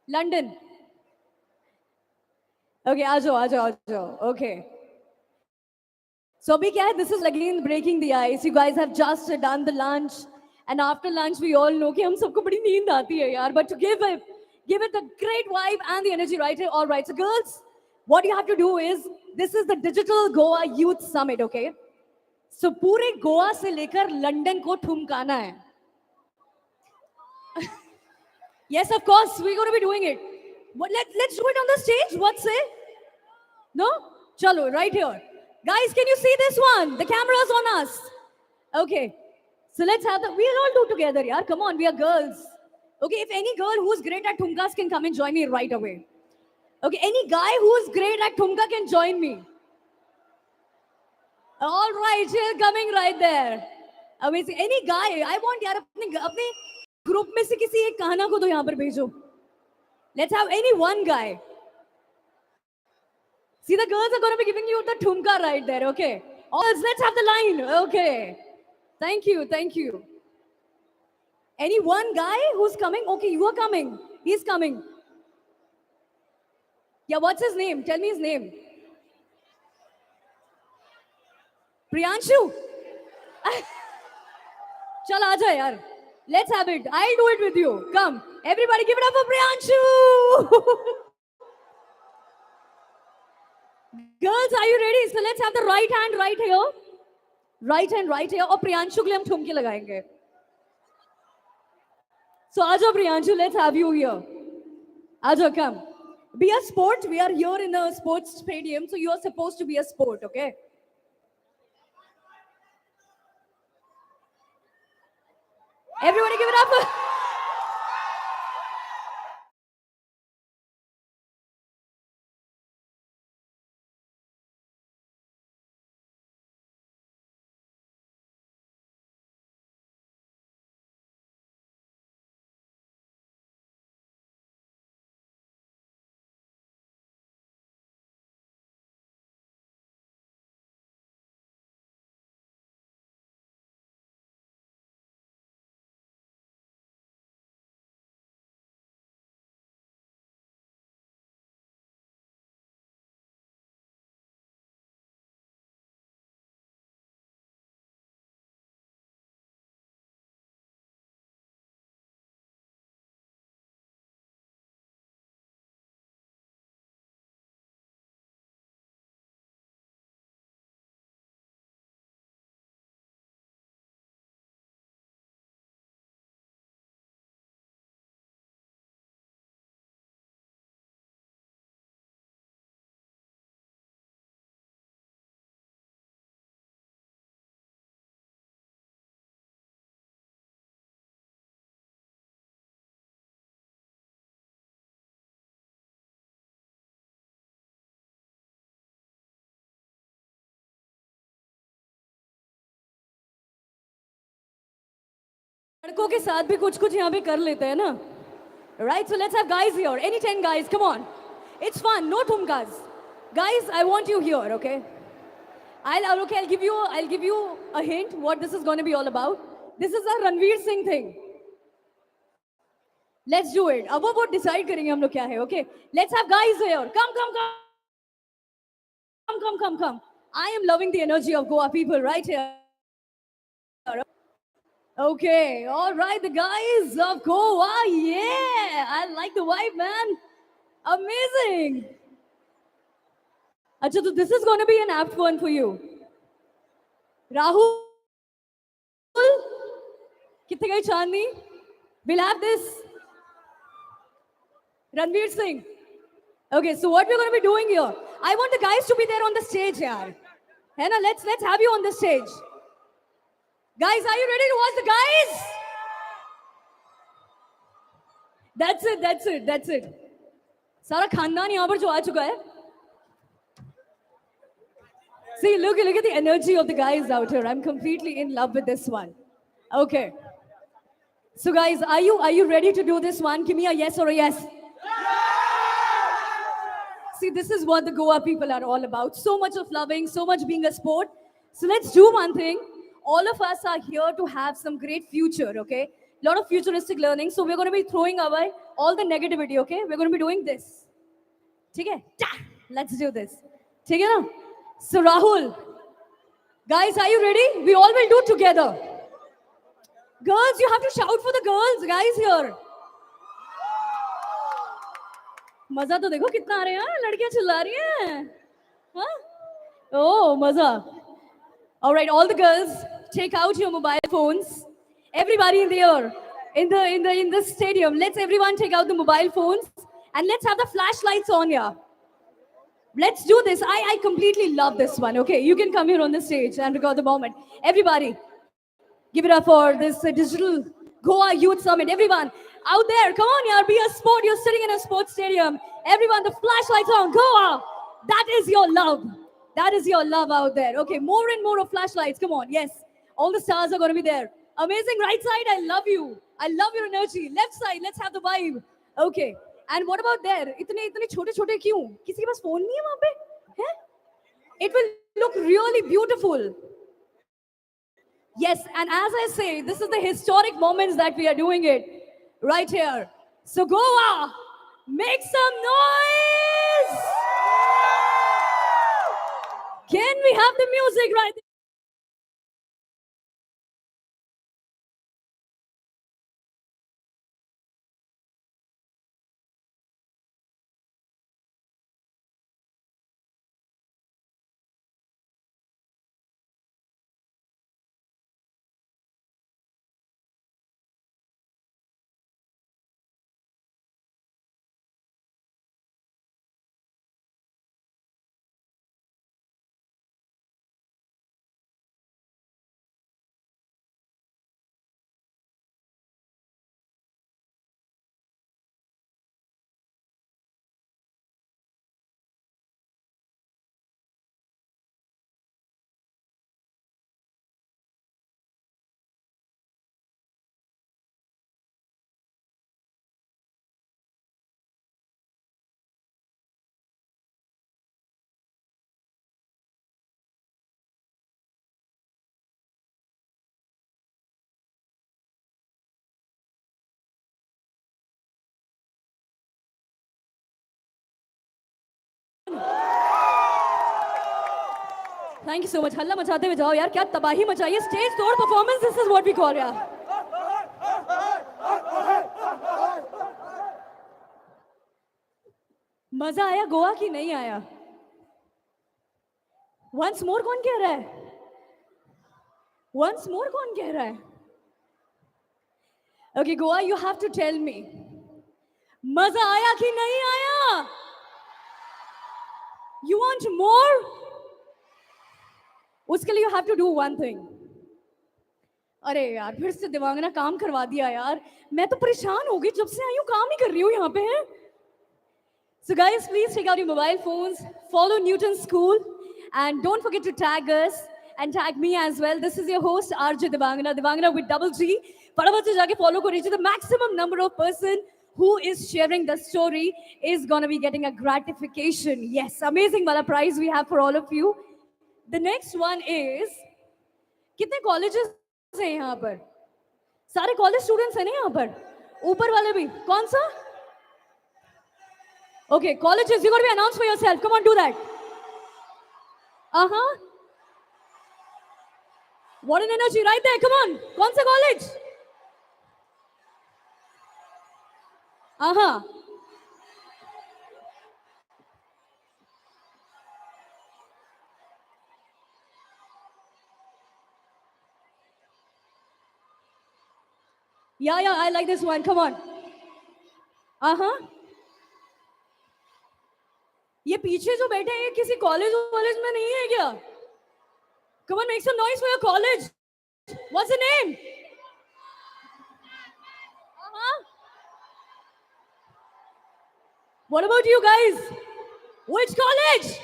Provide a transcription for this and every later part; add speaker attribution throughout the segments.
Speaker 1: London. Okay, aajo. Okay. So abhi kya hai? This is again breaking the ice. You guys have just done the lunch, and after lunch we all know कि हम सबको बड़ी नींद आती है यार. But to give it the great vibe and the energy, right? All right. So girls, what you have to do is this is the digital Goa Youth Summit, okay? So पूरे गोवा से लेकर लंदन को ठुमकाना है. Yes, of course, we're going to be doing it. But let's do it on the stage. What say? No? Chalo, right here. Guys, can you see this one? The camera's on us. Okay. So let's have the. We'll all do together, yeah. Come on, we are girls. Okay, if any girl who's great at Thumkas can come and join me right away. Okay, any guy who's great at Thumka can join me. All right, she's coming right there. Amazing. Any guy, I want यार अपने group में से किसी एक कहना को तो यहाँ पर भेजो. Let's have any one guy. See, the girls are going to be giving you the thumka right there, okay? All let's have the line, okay? Thank you. Any one guy who's coming? Okay, you are coming. He's coming. Yeah, what's his name? Tell me his name. Priyanshu? Chal, aaja yaar. Let's have it. I'll do it with you. Come. Everybody give it up for Priyanshu. Girls, are you ready? So let's have the right hand right here. Right hand right here. और प्रियांशु के लिए हम ठुमके लगाएंगे. So आजो Priyanshu, let's have you here. Ajo, come. Be a sport. We are here in a sports stadium, so you are supposed to be a sport, okay? Everybody give it up. लड़कों के साथ भी कुछ यहाँ पे कर लेते हैं ना. Right, so let's have guys here. Any 10 guys, come on. It's fun, no thumkas. Guys, I want you here, okay? I'll give you a hint what this is going to be all about. This is a Ranveer Singh thing. Let's do it. अब वो decide करेंगे हम लोग क्या है, okay? Let's have guys here. Come. I am loving the energy of Goa people right here. Okay, all right, the guys of Goa, yeah, I like the vibe, man. Amazing. Acha, so this is going to be an apt one for you. Rahul, kitne gayi Chandni? We'll have this. Ranveer Singh. Okay, so what we're going to be doing here? I want the guys to be there on the stage, yaar. Hai na, let's have you on the stage. Guys, are you ready to watch the guys? That's it. सारा खानदान यहाँ पर जो आ चुका है. See, look at the energy of the guys out here. I'm completely in love with this one. Okay. So guys, are you ready to do this one? Give me a yes or a yes. See, this is what the Goa people are all about. So much of loving, so much being a sport. So let's do one thing. All of us are here to have some great future, okay? lot of futuristic learning. So we're going to be throwing away all the negativity, okay? We're going to be doing this. Okay? Let's do this. Okay, na? So Rahul, guys, are you ready? We all will do it together. Girls, you have to shout for the girls, guys, here. मजा तो देखो कितना आ रहे हैं, लड़कियां चिल्ला रही हैं. हाँ? Oh, maza. All right, all the girls, take out your mobile phones. Everybody in there, in the stadium, let's everyone take out the mobile phones and let's have the flashlights on here. Let's do this. I completely love this one. Okay, you can come here on the stage and record the moment. Everybody, give it up for this digital Goa Youth Summit. Everyone out there, come on, yaar, be a sport. You're sitting in a sports stadium. Everyone, the flashlights on. Goa. That is your love. That is your love out there. Okay, more and more of flashlights. Come on. Yes, all the stars are going to be there. Amazing. Right side, I love you. I love your energy. Left side, let's have the vibe. Okay. And what about there? इतने छोटे-छोटे क्यों? किसी के पास phone नहीं है वहाँ पे? हैं? It will look really beautiful. Yes, and as I say, this is the historic moments that we are doing it right here. So Goa, make some noise! Can we have the music right there? Thank you so much. हल्ला मचाते हुए जाओ यार, क्या तबाही मचाई है. Stage तोड़ performance. This is what we call यार. मजा आया गोवा की नहीं आया? Once more कौन कह रहा है? Once more कौन कह रहा है? Okay, Goa, you have to tell me. मजा आया कि नहीं आया? You want more? उसके लिए you have to do one thing. अरे यार, फिर से दिवांगना काम करवा दिया यार. मैं तो परेशान हो गई, जब से आई हूँ काम ही कर रही हूँ यहाँ पे. So guys, please take out your mobile phones, follow Newton School, and don't forget to tag us and tag me as well. This is your host, RJ Divangana with double G. फटाफट से जाके follow को reach the maximum number of person who is sharing the story is gonna be getting a gratification. Yes, amazing वाला prize we have for all of you. The next one is, कितने colleges हैं यहाँ पर? सारे college students हैं ना यहाँ पर? ऊपर वाले भी? कौन सा? Okay, colleges, you got to be announced for yourself. Come on, do that. Uh-huh. What an energy right there. Come on. कौन सा college? Uh-huh. Yeah, I like this one. Come on. Uh-huh. ये पीछे जो बैठे हैं, ये किसी college में नहीं है क्या? Come on, make some noise for your college. What's the name? Uh-huh. What about you guys? Which college?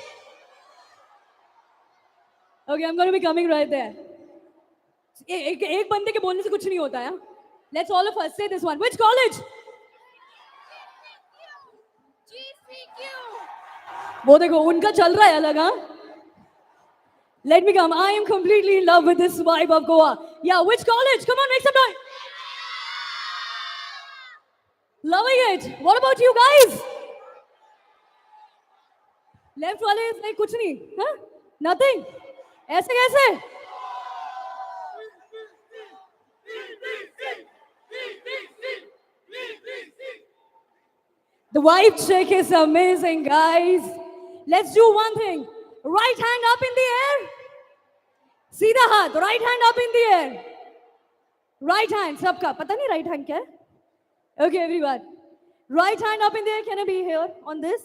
Speaker 1: Okay, I'm going to be coming right there. एक बंदे के बोलने से कुछ नहीं होता है. Let's all of us say this one. Which college? GCQ. वो देखो उनका चल रहा है अलग. हाँ. Let me come. I am completely in love with this vibe of Goa. Yeah, which college? Come on, make some noise. Loving it. What about you guys? Left वाले is like कुछ नहीं, huh? Nothing. ऐसे कैसे? The vibe check is amazing, guys. Let's do one thing. Right hand up in the air. सीधा हाथ. Right hand up in the air. Right hand. सबका. पता नहीं right hand क्या है? Okay, everyone. Right hand up in the air. Can I be here on this?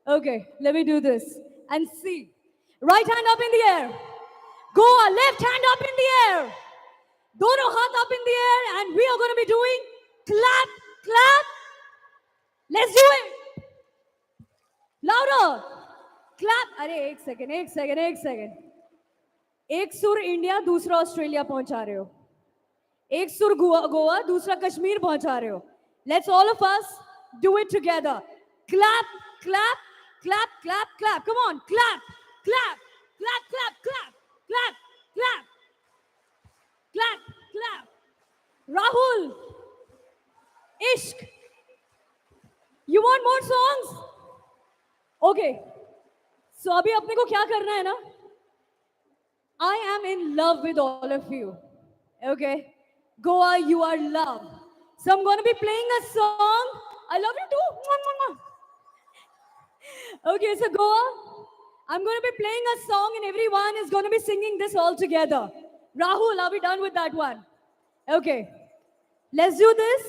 Speaker 1: Okay, let me do this. And see. Right hand up in the air. Goa, left hand up in the air. Dono हाथ up in the air. And we are going to be doing clap, clap. Let's do it. Louder. Clap. अरे एक second. एक सुर India, दूसरा Australia पहुंचा रहे हो. एक सुर गोवा, दूसरा कश्मीर पहुंचा रहे हो. Let's all of us do it together. Clap, clap, clap, clap, clap. Come on, clap, clap, clap, clap, clap, clap, clap, clap, clap. Rahul, Ishq, you want more songs? Okay. So अभी अपने को क्या करना है ना? I am in love with all of you. Okay? Goa, you are love. So I'm going to be playing a song. I love you too. Mwah, mwah, mwah. Okay, so Goa, I'm going to be playing a song and everyone is going to be singing this all together. Rahul, are we done with that one? Okay. Let's do this.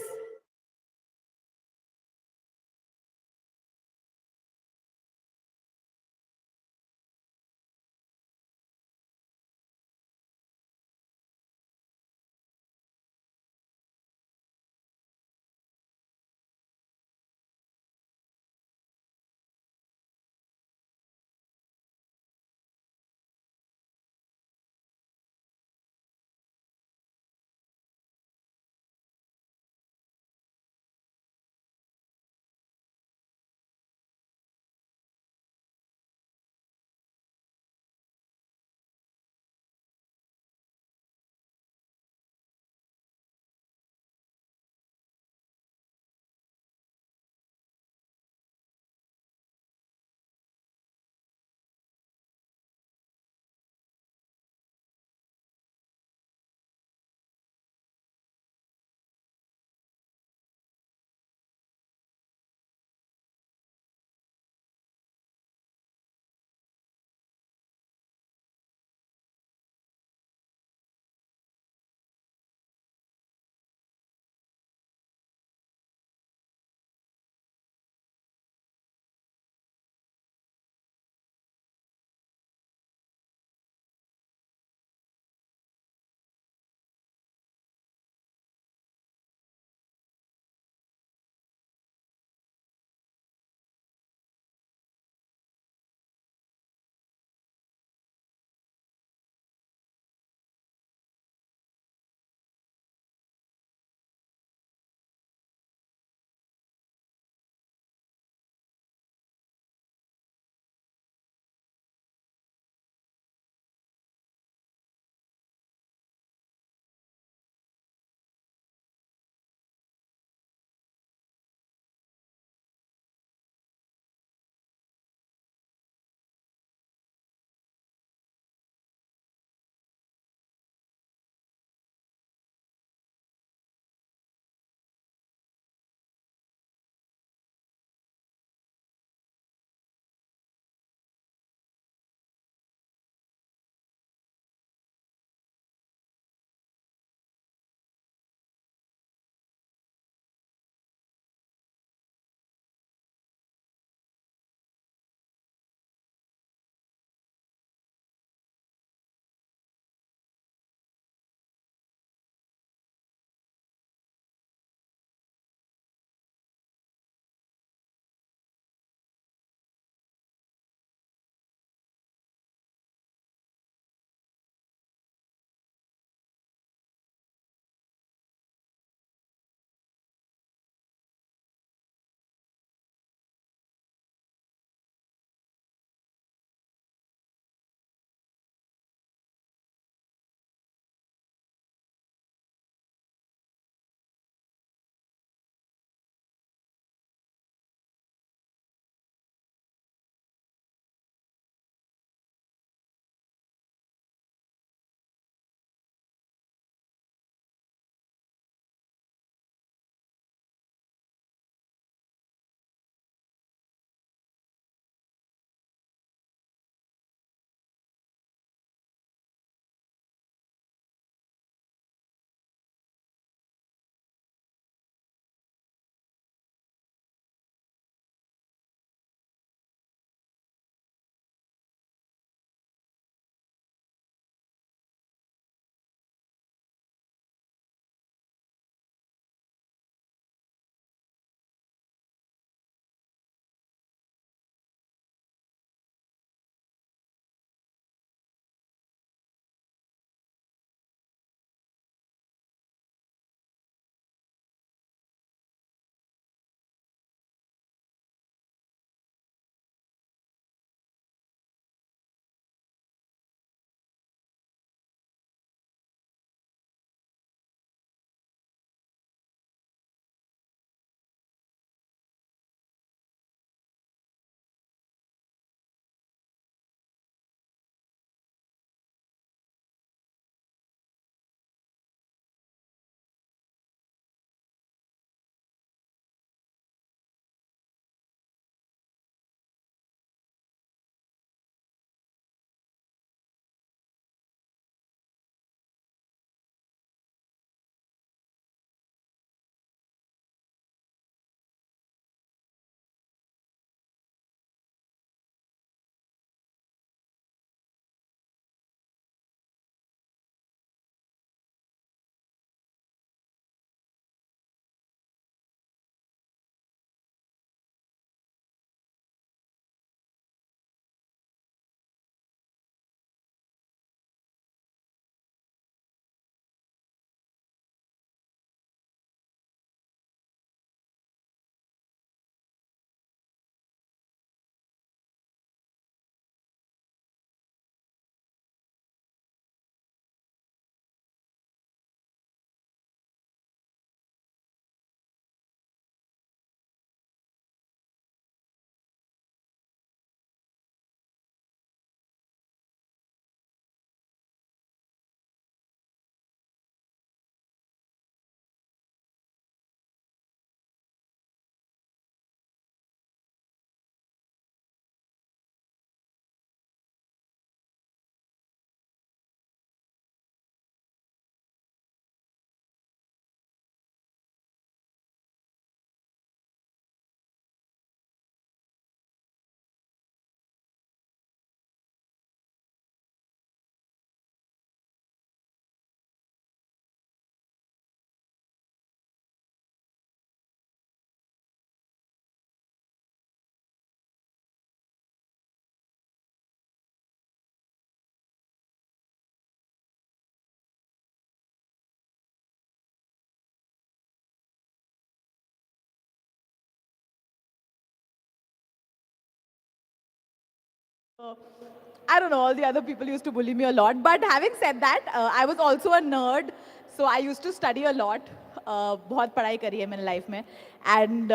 Speaker 2: I don't know, all the other people used to bully me a lot. But having said that, I was also a nerd. So I used to study a lot. बहुत पढ़ाई करी है मैंने life में. And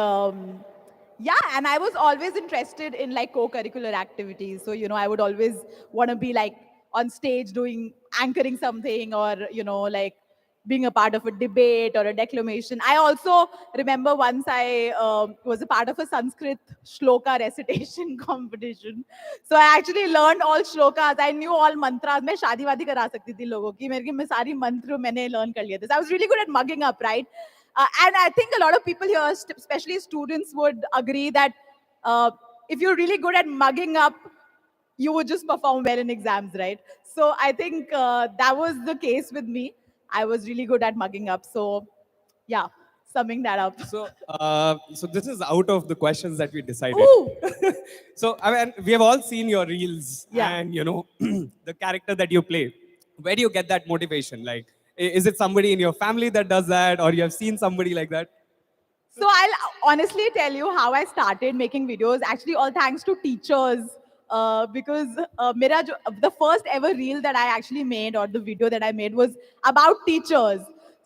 Speaker 2: yeah, and I was always interested in like co-curricular activities. So, you know, I would always want to be like on stage doing, anchoring something, or, you know, like being a part of a debate or a declamation. I also remember once I was a part of a Sanskrit shloka recitation competition. So I actually learned all shlokas. I knew all mantras. मैं शादी वादी करा सकती थी लोगों की. मैं सारी मंत्र मैंने learn कर लिए थे. So I was really good at mugging up, right? And I think a lot of people here, especially students, would agree that uh, if you're really good at mugging up, you would just perform well in exams, right? So I think that was the case with me. I was really good at mugging up. So, yeah, summing that up.
Speaker 3: So this is out of the questions that we decided.
Speaker 2: Ooh,
Speaker 3: So I mean, we have all seen your reels
Speaker 2: Yeah.
Speaker 3: and you know the character that you play. Where do you get that motivation? Like, is it somebody in your family that does that, or you have seen somebody like that?
Speaker 2: So I'll honestly tell you how I started making videos. Actually, all thanks to teachers. Because the first ever reel that I actually made, or the video that I made, was about teachers.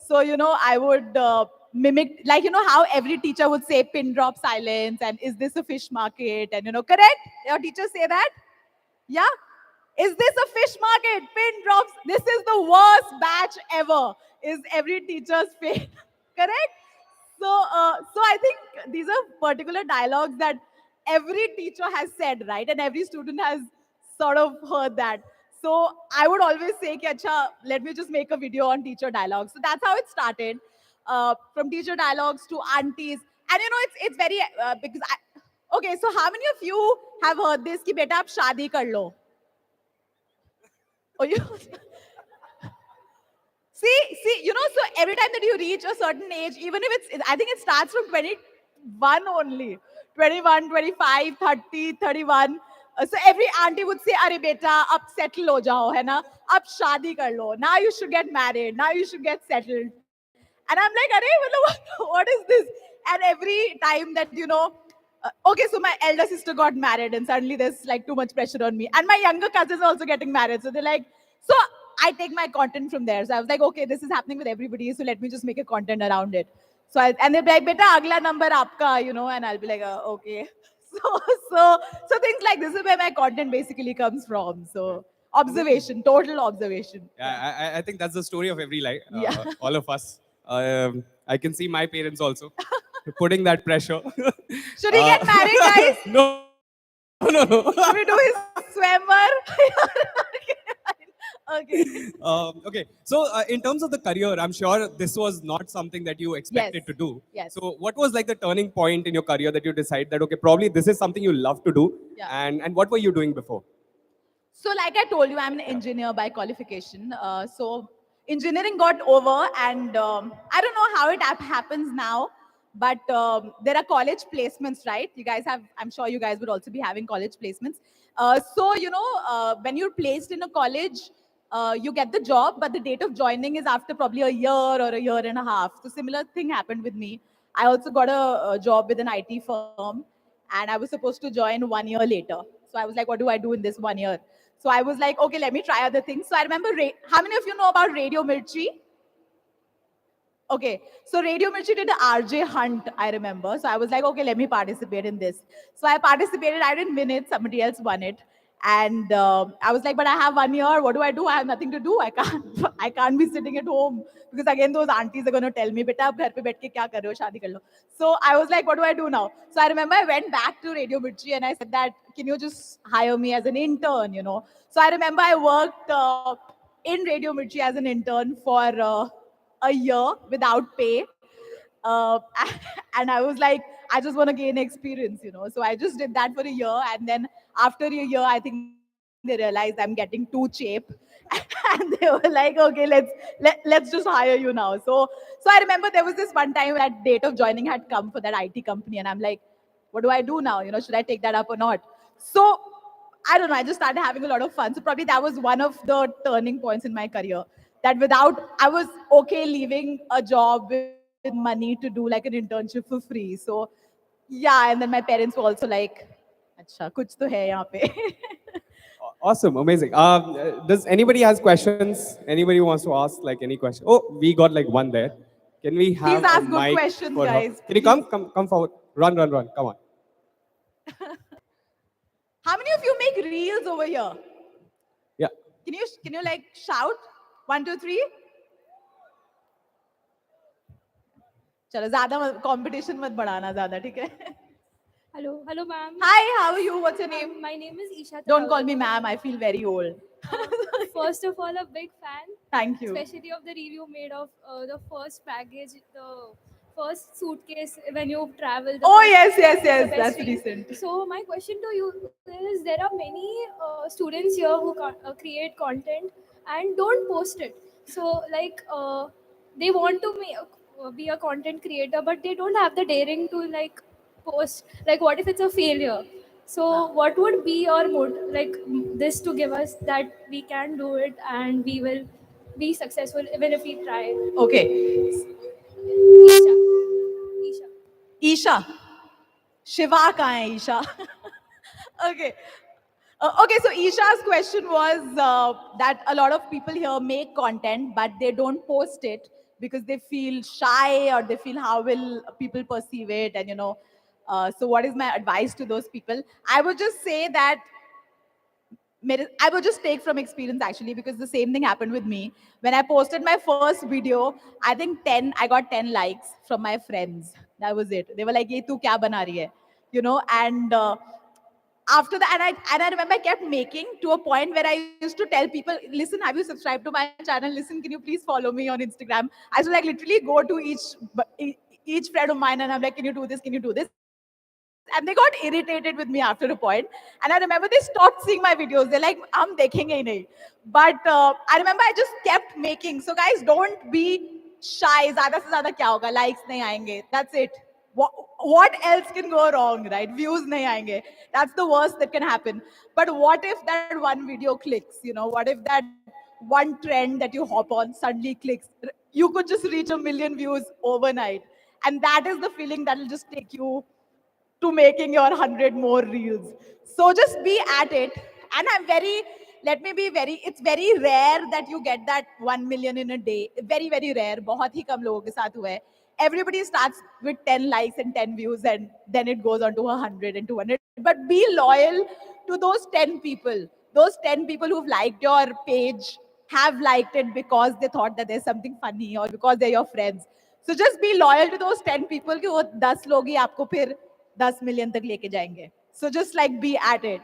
Speaker 2: So, you know, I would mimic, like, you know, how every teacher would say pin drop silence and is this a fish market? And, you know, correct? Your teachers say that? Yeah? Is this a fish market? Pin drops. This is the worst batch ever. Is every teacher's face correct? So I think these are particular dialogues that every teacher has said, right? And every student has sort of heard that. So I would always say, Ki, Acha, let me just make a video on teacher dialogues. So that's how it started. From teacher dialogues to aunties. And you know, it's very, because okay, so how many of you have heard this, ki beta aap shaadi kar lo? Or you, see, you know, so every time that you reach a certain age, even if I think it starts from 21 only, 21, 25, 30, 31. So every auntie would say, "Arey beta, ab settle ho jao, hai na? Ab shaadi kar lo. Now you should get married. Now you should get settled." And I'm like, "Arey, matlab, what is this?" And every time that, you know, okay, so my elder sister got married, and suddenly there's like too much pressure on me. And my younger cousins are also getting married. So they're like, so I take my content from there. So I was like, okay, this is happening with everybody. So let me just make a content around it. And they'll be like, beta, agla number aapka, you know, and I'll be like, okay. So, so things like this is where my content basically comes from. So observation, total observation.
Speaker 3: Yeah, I think that's the story of every life.
Speaker 2: Yeah.
Speaker 3: All of us. I can see my parents also putting that pressure.
Speaker 2: Should he get married, guys?
Speaker 3: No, no, no.
Speaker 2: Should we do his swimmer? Okay.
Speaker 3: Okay, so in terms of the career, I'm sure this was not something that you expected
Speaker 2: Yes.
Speaker 3: to do.
Speaker 2: Yes.
Speaker 3: So, what was like the turning point in your career that you decided that okay, probably this is something you love to do,
Speaker 2: Yeah.
Speaker 3: and what were you doing before?
Speaker 2: So, like I told you, I'm an engineer by qualification. So, engineering got over, and I don't know how it happens now, but there are college placements, right? You guys have, I'm sure you guys would also be having college placements. So, you know, when you're placed in a college, you get the job, but the date of joining is after probably a year or a year and a half. So, similar thing happened with me. I also got a job with an IT firm, and I was supposed to join 1 year later. So I was like, what do I do in this 1 year? So I was like, okay, let me try other things. So I remember, how many of you know about Radio Mirchi? Okay, so Radio Mirchi did an RJ Hunt, I remember. So I was like, okay, let me participate in this. So I participated. I didn't win it. Somebody else won it. And I was like, but I have 1 year. What do? I have nothing to do. I can't. I can't be sitting at home because again, those aunties are going to tell me, "Beta, ab ghar pe baith ke kya kar rahe ho? Shaadi kar lo." So I was like, what do I do now? So I remember I went back to Radio Mirchi and I said that, can you just hire me as an intern? You know. So I remember I worked in Radio Mirchi as an intern for a year without pay. Uh, and I was like, I just want to gain experience, you know. So I just did that for a year. And then after a year, I think they realized I'm getting too cheap. And they were like, okay, let's just hire you now. So I remember there was this one time when that date of joining had come for that IT company. And I'm like, what do I do now? You know, should I take that up or not? So I don't know, I just started having a lot of fun. So probably that was one of the turning points in my career. That without, I was okay leaving a job with money to do like an internship for free. So yeah, and then my parents were also like, "Acha, kuch to hai yahan pe."
Speaker 3: Awesome, amazing. Does anybody has questions? Anybody wants to ask like any question? Oh, we got like one there. Can we
Speaker 2: Please
Speaker 3: have a
Speaker 2: ask good
Speaker 3: mic
Speaker 2: questions,
Speaker 3: for her?
Speaker 2: guys.
Speaker 3: Can you
Speaker 2: Please.
Speaker 3: come forward? Run. Come on.
Speaker 2: How many of you make reels over here?
Speaker 3: Yeah.
Speaker 2: Can you like shout? 1, 2, 3. चलो ज्यादा competition मत बढ़ाना ज्यादा ठीक है.
Speaker 4: Hello, ma'am.
Speaker 2: Hi, how are you? What's your name?
Speaker 4: My name is Isha.
Speaker 2: Don't call
Speaker 4: Tawari.
Speaker 2: me ma'am. I feel very old.
Speaker 4: First of all, a big fan,
Speaker 2: Thank you.
Speaker 4: especially of the review made of the first package, the first suitcase when you travel.
Speaker 2: Oh
Speaker 4: the
Speaker 2: yes.
Speaker 4: best
Speaker 2: That's
Speaker 4: reel.
Speaker 2: recent.
Speaker 4: So my question to you is: there are many students here who create content and don't post it. So like they want to be a content creator, but they don't have the daring to like post. Like, what if it's a failure? So what would be your this to give us that we can do it and we will be successful even if we try?
Speaker 2: Okay.
Speaker 4: Isha. Isha.
Speaker 2: Isha. Shiva कहाँ है Isha? Okay. Okay, so Isha's question was that a lot of people here make content, but they don't post it because they feel shy or they feel how will people perceive it, and so what is my advice to those people? I would just say that I would just take from experience actually, because the same thing happened with me. When I posted my first video, I think I got 10 likes from my friends. That was it. They were like, "Ye tu kya bana rahi hai?" And after that, and I remember I kept making to a point where I used to tell people, "Listen, have you subscribed to my channel? Listen, can you please follow me on Instagram?" I used to like literally go to each friend of mine and I'm like, "Can you do this? Can you do this?" And they got irritated with me after a point. And I remember they stopped seeing my videos. They're like, "I'm dekhenge hi nahi." But I remember I just kept making. So guys, don't be shy. Zyada se zyada kya hoga? Likes nahi aayenge. That's it. What else can go wrong, right? Views nahi aayenge. That's the worst that can happen. But what if that one video clicks? What if that one trend that you hop on suddenly clicks? You could just reach 1 million views overnight. And that is the feeling that will just take you to making your 100 more reels. So just be at it. And let me be it's very rare that you get that 1 million in a day. Very, very rare. बहुत ही कम लोगों के साथ हुआ है. Everybody starts with 10 likes and 10 views, and then it goes on to 100 and 200. But be loyal to those 10 people. Those 10 people who've liked your page have liked it because they thought that there's something funny or because they're your friends. So just be loyal to those 10 people कि वो 10 लोग ही आपको फिर 10 million तक लेके जाएंगे. So just like be at it.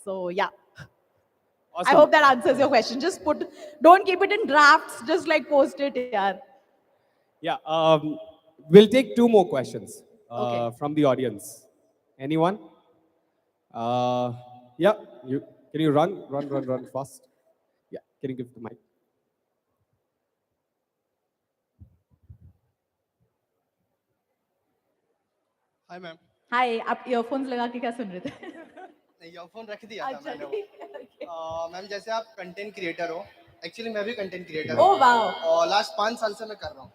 Speaker 2: So yeah.
Speaker 3: Awesome.
Speaker 2: I hope that answers your question. Don't keep it in drafts. Just like post it, yaar.
Speaker 3: Yeah. We'll take two more questions
Speaker 2: Okay.
Speaker 3: from the audience. Anyone? Yeah. Can you run fast? Yeah. Can you give the mic?
Speaker 5: Hi ma'am.
Speaker 2: Hi, आप earphones लगा के क्या सुन रहे थे?
Speaker 5: नहीं, earphone रख दिया था
Speaker 2: अच्छा,
Speaker 5: मैंने वो.
Speaker 2: ठीक है.
Speaker 5: मैम जैसे आप कंटेंट क्रिएटर हो, एक्चुअली मैं भी कंटेंट क्रिएटर हूँ.
Speaker 2: Oh wow.
Speaker 5: और लास्ट 5 साल से मैं कर रहा हूँ.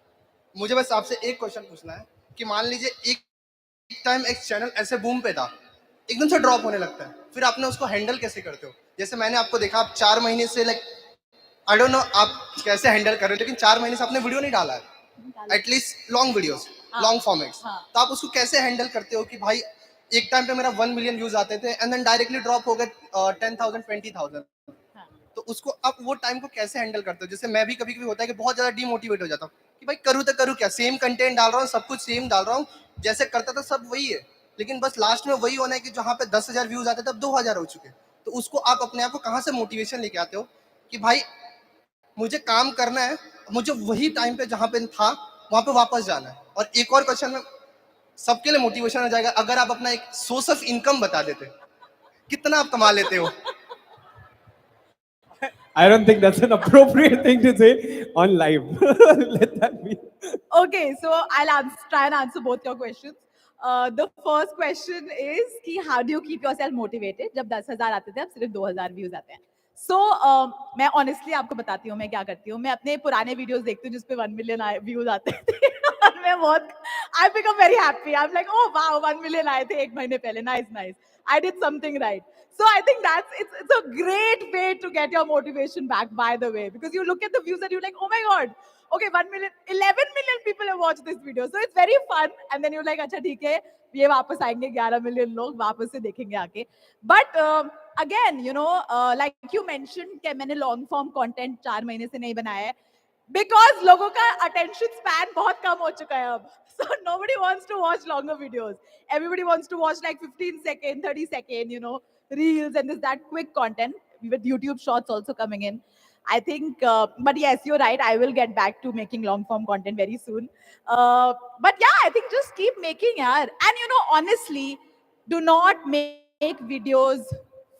Speaker 5: मुझे बस आपसे एक क्वेश्चन पूछना है कि मान लीजिए एक टाइम एक चैनल ऐसे बूम पे था, एकदम से ड्रॉप होने लगता है, फिर आपने उसको हैंडल कैसे करते हो? जैसे मैंने आपको देखा, आप 4 महीने से आई डोंट नो आप कैसे हैंडल कर रहे हो, लेकिन 4 महीने से आपने वीडियो नहीं डाला है, at least long videos, long formats. तो आप उसको कैसे हैंडल करते हो कि भाई एक टाइम पे मेरा 1 मिलियन व्यूज आते थे एंड देन डायरेक्टली ड्रॉप हो गए 10,000 20,000. तो उसको आप वो टाइम को कैसे हैंडल करते हो? जैसे मैं भी कभी कभी होता है कि बहुत ज्यादा डिमोटिवेट हो जाता हूँ कि भाई करूँ तो करूँ क्या, सेम कंटेंट डाल रहा हूँ, सब कुछ सेम डाल रहा हूँ, जैसे करता था सब वही है, लेकिन बस लास्ट में वही होना है कि जहाँ पे 10,000 व्यूज आते थे अब 2,000 हो चुके. तो उसको आप अपने आप को कहाँ से मोटिवेशन लेके आते हो कि भाई मुझे काम करना है, मुझे वही टाइम पे जहाँ पे था वहां पे वापस जाना है? और एक और क्वेश्चन में सबके लिए मोटिवेशन हो जाएगा, अगर आप अपना एक सोर्स ऑफ इनकम बता देते, कितना आप कमा लेते हो?
Speaker 3: I don't think that's an appropriate thing to say on live. Let that be.
Speaker 2: Okay, so I'll try and answer both your questions. The first question is कि how do you keep yourself motivated? जब 10,000 आते थे, अब सिर्फ 2,000 views आते हैं. So मैं honestly आपको बताती हूँ मैं क्या करती हूँ. मैं अपने पुराने videos देखती हूँ जिसपे 1 million views आते थे. में बहुत, I become very happy. I'm like, oh wow, 1 million आए थे एक महीने पहले. Nice, nice. I did something right. So I think it's a great way to get your motivation back, by the way, because you look at the views and you're like, oh my god, okay, 1 million, 11 million people have watched this video. So it's very fun. And then you're like, अच्छा ठीक है, ये वापस आएंगे 11 million लोग, वापस से देखेंगे आके. But again, you know, like you mentioned कि मैंने long form content 4 महीने से नहीं बनाया है. Because लोगों का attention span बहुत कम हो चुका है अब. So nobody wants to watch longer videos. Everybody wants to watch like 15 second, 30 second, you know, reels and this, that quick content with YouTube shorts also coming in. I think, but yes, you're right. I will get back to making long form content very soon. But yeah, I think just keep making, yaar. And you know, honestly, do not make videos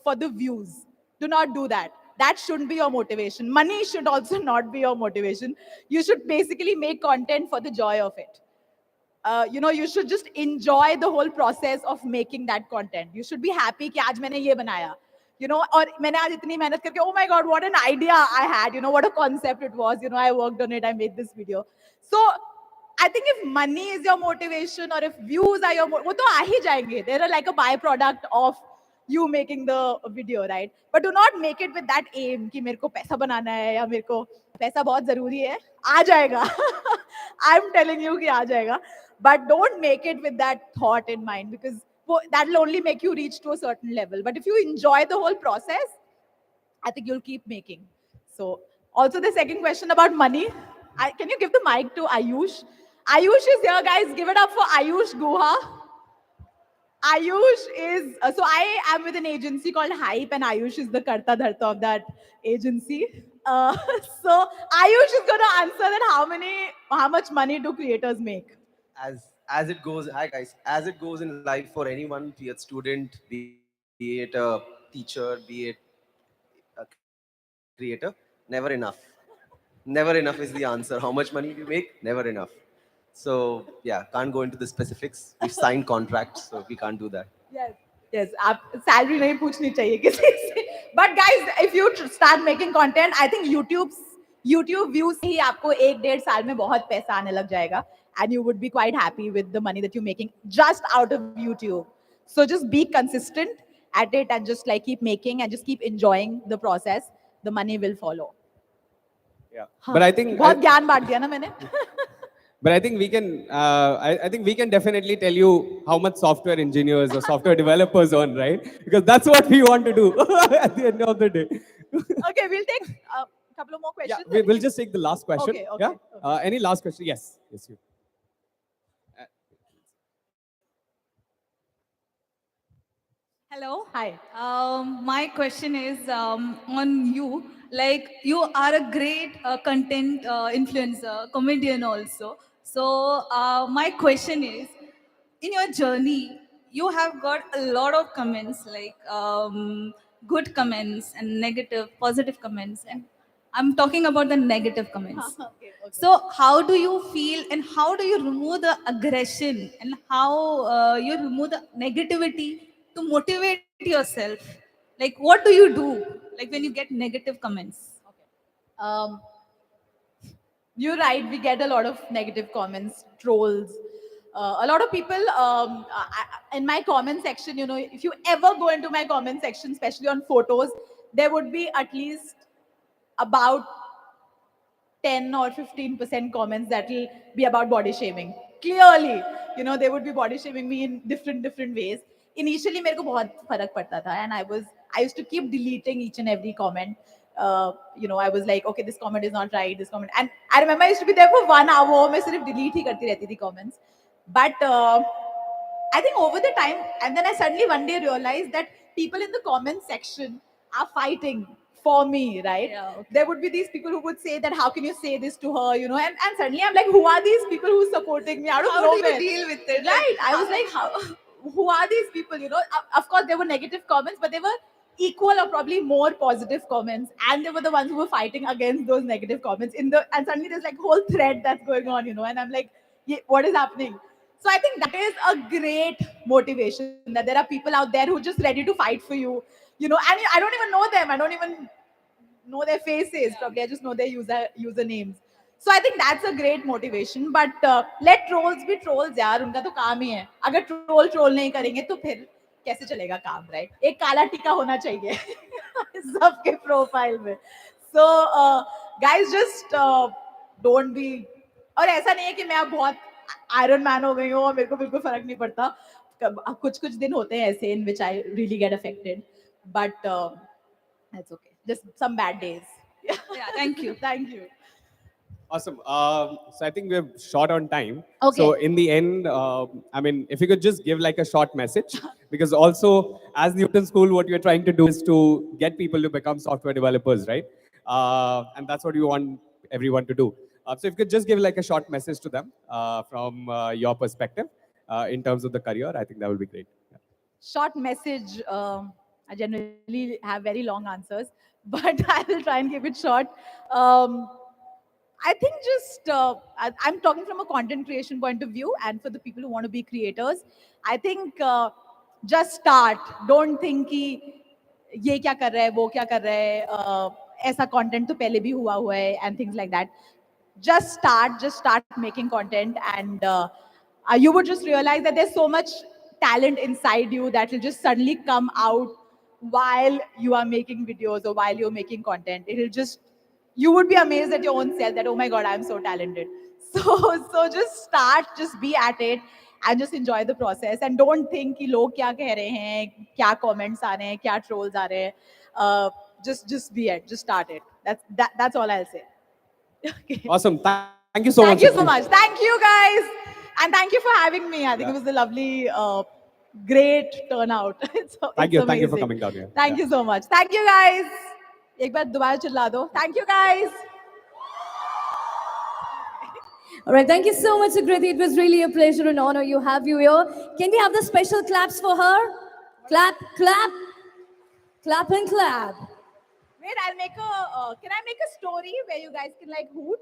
Speaker 2: for the views. Do not do that. That shouldn't be your motivation. Money should also not be your motivation. You should basically make content for the joy of it. You know, you should just enjoy the whole process of making that content. You should be happy कि आज मैंने ये बनाया. You know, और मैंने आज इतनी मेहनत करके, oh my god, what an idea I had. You know, what a concept it was. You know, I worked on it. I made this video. So I think if money is your motivation or if views are your, वो तो आ ही जाएंगे. They're like a byproduct of you making the video, right? But do not make it with that aim कि मेरे को पैसा बनाना है या मेरे को पैसा बहुत जरूरी है. आ जाएगा. I'm telling you कि आ जाएगा. But don't make it with that thought in mind, because that will only make you reach to a certain level. But if you enjoy the whole process, I think you'll keep making. So also the second question about money, can you give the mic to Ayush? Ayush is here, guys. Give it up for Ayush Guha. Ayush is, so I am with an agency called Hype, and Ayush is the Karta Dharta of that agency. So Ayush is going to answer that how much money do creators make?
Speaker 6: As it goes, hi guys, as it goes in life for anyone, be it student, be it a teacher, be it a creator, never enough. Never enough is the answer. How much money do you make? Never enough. So yeah, can't go into the specifics. We've signed contracts, so we can't do that.
Speaker 2: Yes, yes. आप salary नहीं पूछनी चाहिए किसी से. But guys, if you start making content, I think YouTube views ही आपको 1-1.5 साल में बहुत पैसा आने लग जाएगा, and you would be quite happy with the money that you're making just out of YouTube. So just be consistent at it and just like keep making and just keep enjoying the process. The money will follow.
Speaker 3: Yeah. But I think
Speaker 2: बहुत ज्ञान बांट दिया ना मैंने.
Speaker 3: But I think we can, I think we can definitely tell you how much software engineers or software developers earn, right? Because that's what we want to do at the end of the day.
Speaker 2: Okay, we'll take a couple of more questions.
Speaker 3: Yeah, we'll just take the last question.
Speaker 2: Okay,
Speaker 3: Yeah.
Speaker 2: okay.
Speaker 3: Any last question? Yes. Yes, you.
Speaker 7: Hello.
Speaker 2: Hi.
Speaker 7: My question is on you. Like, you are a great content influencer, comedian also. So my question is, in your journey, you have got a lot of comments, like good comments and negative, positive comments, and I'm talking about the negative comments.
Speaker 2: Okay, okay.
Speaker 7: So how do you feel, and how do you remove the aggression, and how you remove the negativity to motivate yourself? Like, what do you do, like when you get negative comments?
Speaker 2: Um, you're right. We get a lot of negative comments, trolls. A lot of people in my comment section, you know, if you ever go into my comment section, especially on photos, there would be at least about 10 or 15% comments that will be about body shaming. Clearly, you know, they would be body shaming me in different ways. Initially, मेरे को बहुत फर्क पड़ता था, and I used to keep deleting each and every comment. You know, I was like, okay, this comment is not right, this comment. And I remember I used to be there for 1 hour, मैं सिर्फ delete ही करती रहती थी comments. But I think over the time, and then I suddenly one day realized that people in the comment section are fighting for me, right?
Speaker 7: Yeah, okay.
Speaker 2: There would be these people who would say that, how can you say this to her, you know? And suddenly I'm like, who are these people who are supporting me out of
Speaker 7: How do
Speaker 2: nowhere?
Speaker 7: you deal with it?
Speaker 2: Right.
Speaker 7: Like,
Speaker 2: I was like, who are these people, you know? Of course, there were negative comments, but they were equal or probably more positive comments. And they were the ones who were fighting against those negative comments. And suddenly there's like whole thread that's going on, you know? And I'm like, yeah, what is happening? So I think that is a great motivation, that there are people out there who are just ready to fight for you, you know, and I don't even know them. I don't even know their faces. Probably I just know their usernames. So I think that's a great motivation. But let trolls be trolls, यार उनका तो काम ही है. अगर troll नहीं करेंगे तो फिर कैसे चलेगा काम, right? एक काला टीका होना चाहिए सबके प्रोफाइल में. So guys, just don't be. और ऐसा नहीं है कि मैं अब बहुत आयरन मैन हो गई हूँ और मेरे को बिल्कुल फर्क नहीं पड़ता. कुछ कुछ दिन होते हैं ऐसे in which I really get affected, but that's okay. Just some bad days.
Speaker 7: Yeah, thank you.
Speaker 2: Thank you.
Speaker 3: Awesome. So I think we're short on time.
Speaker 1: Okay.
Speaker 3: So in the end, I mean, if you could just give like a short message, because also as Newton School, what you're trying to do is to get people to become software developers, right? And that's what you want everyone to do. So if you could just give like a short message to them from your perspective in terms of the career, I think that would be great. Yeah.
Speaker 2: Short message. I generally have very long answers, but I will try and keep it short. I think just I'm talking from a content creation point of view, and for the people who want to be creators, I think just start. Don't think कि ये क्या कर रहा है, वो क्या कर रहा है, ऐसा content तो पहले भी हुआ है, and things like that. Just start making content, and you would just realize that there's so much talent inside you that will just suddenly come out while you are making videos or while you're making content. It'll just, you would be amazed at your own self that, oh my god, I'm so talented. So just start, just be at it, and just enjoy the process, and don't think कि लोग क्या कह रहे हैं, क्या comments आ रहे हैं, क्या trolls आ रहे हैं. Just be it, just start it. That's all I'll say. Okay.
Speaker 3: Awesome. Thank you so much.
Speaker 2: Thank you so much. Thank you guys. And thank you for having me. I think
Speaker 3: Yeah.
Speaker 2: it was a lovely, great turnout.
Speaker 3: Thank you for
Speaker 2: amazing.
Speaker 3: coming down here.
Speaker 2: Thank
Speaker 3: Yeah.
Speaker 2: you so much. Thank you guys. एक बार दोबारा चिल्ला दो. Thank you guys.
Speaker 1: All right, thank you so much, Sukriti. It was really a pleasure and honor you have you here. Can we have the special claps for her? Clap, clap, clap and clap.
Speaker 2: Wait, I'll make a, can I make a story where you guys can like hoot?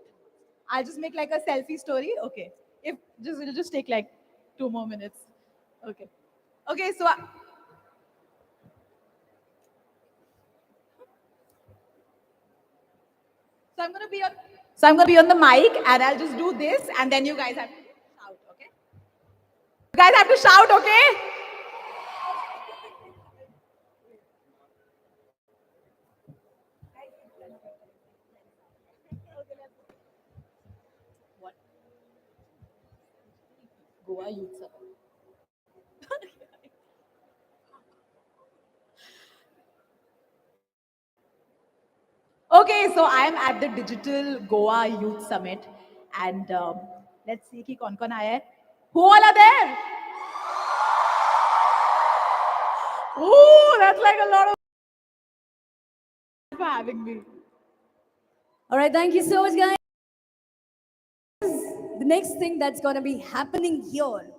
Speaker 2: I'll just make like a selfie story. Okay. It'll just take like 2 more minutes. Okay. Okay, so I'm gonna be on the mic, and I'll just do this, and then you guys have to shout, okay? You guys have to shout, okay? What? Goa Youth Summit. Okay, so I'm at the Digital Goa Youth Summit, and let's see कि कौन कौन आया है. Who all are there? Ooh, that's like a lot of for having me.
Speaker 1: All right, thank you so much, guys. The next thing that's going to be happening here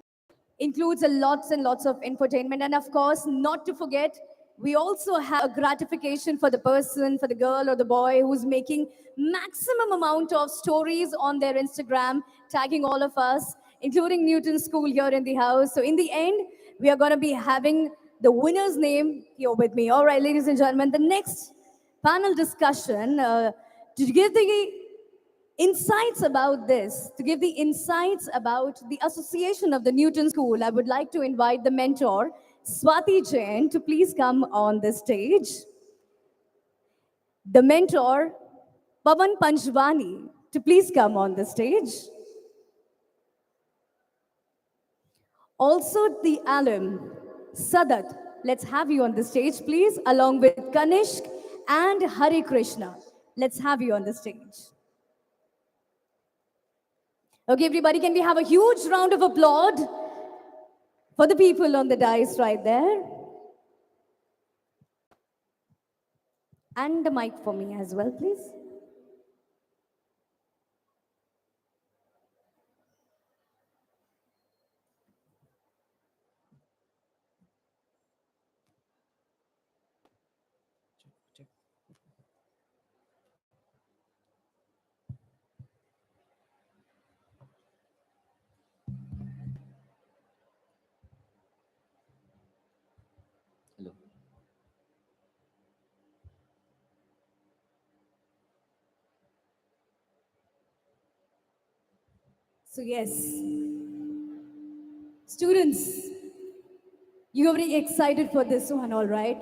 Speaker 1: includes a lots and lots of infotainment. And of course, not to forget, we also have a gratification for the person, for the girl or the boy who's making maximum amount of stories on their Instagram, tagging all of us, including Newton School here in the house. So in the end, we are going to be having the winner's name here with me. All right, ladies and gentlemen, the next panel discussion to give the insights about this, to give the insights about the association of the Newton School, I would like to invite the mentor, Swati Jain, to please come on the stage. The mentor, Pavan Panchwani, to please come on the stage. Also the alum, Sadat, let's have you on the stage, please, along with Kanishk and Hari Krishna. Let's have you on the stage. Okay, everybody, can we have a huge round of applause for the people on the dais right there? And the mic for me as well, please.
Speaker 8: Hello.
Speaker 1: So, yes, students, you're very excited for this one, all right?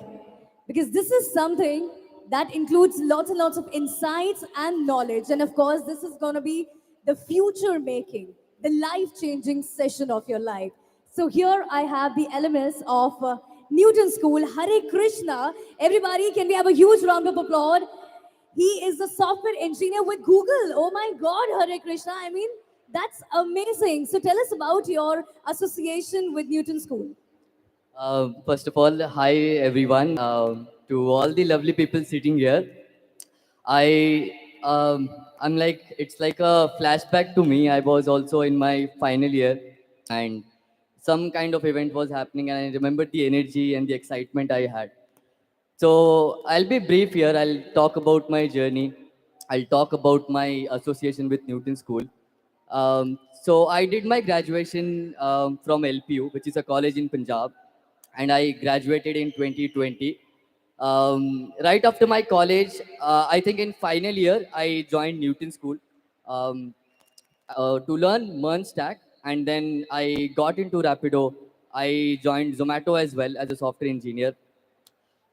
Speaker 1: Because this is something that includes lots and lots of insights and knowledge. And of course, this is going to be the future making, the life changing session of your life. So here I have the alumnus of Newton School, Hare Krishna. Everybody, can we have a huge round of applause? He is a software engineer with Google. Oh my God, Hare Krishna. I mean, that's amazing. So tell us about your association with Newton School.
Speaker 8: First of all, hi everyone. To all the lovely people sitting here, I I'm like it's like a flashback to me. I was also in my final year, and some kind of event was happening, and I remember the energy and the excitement I had. So I'll be brief here. I'll talk about my journey. I'll talk about my association with Newton School. So I did my graduation from LPU, which is a college in Punjab, and I graduated in 2020. Right after my college, I think in final year, I joined Newton School um, to learn MERN stack, and then I got into Rapido. I joined Zomato as well as a software engineer.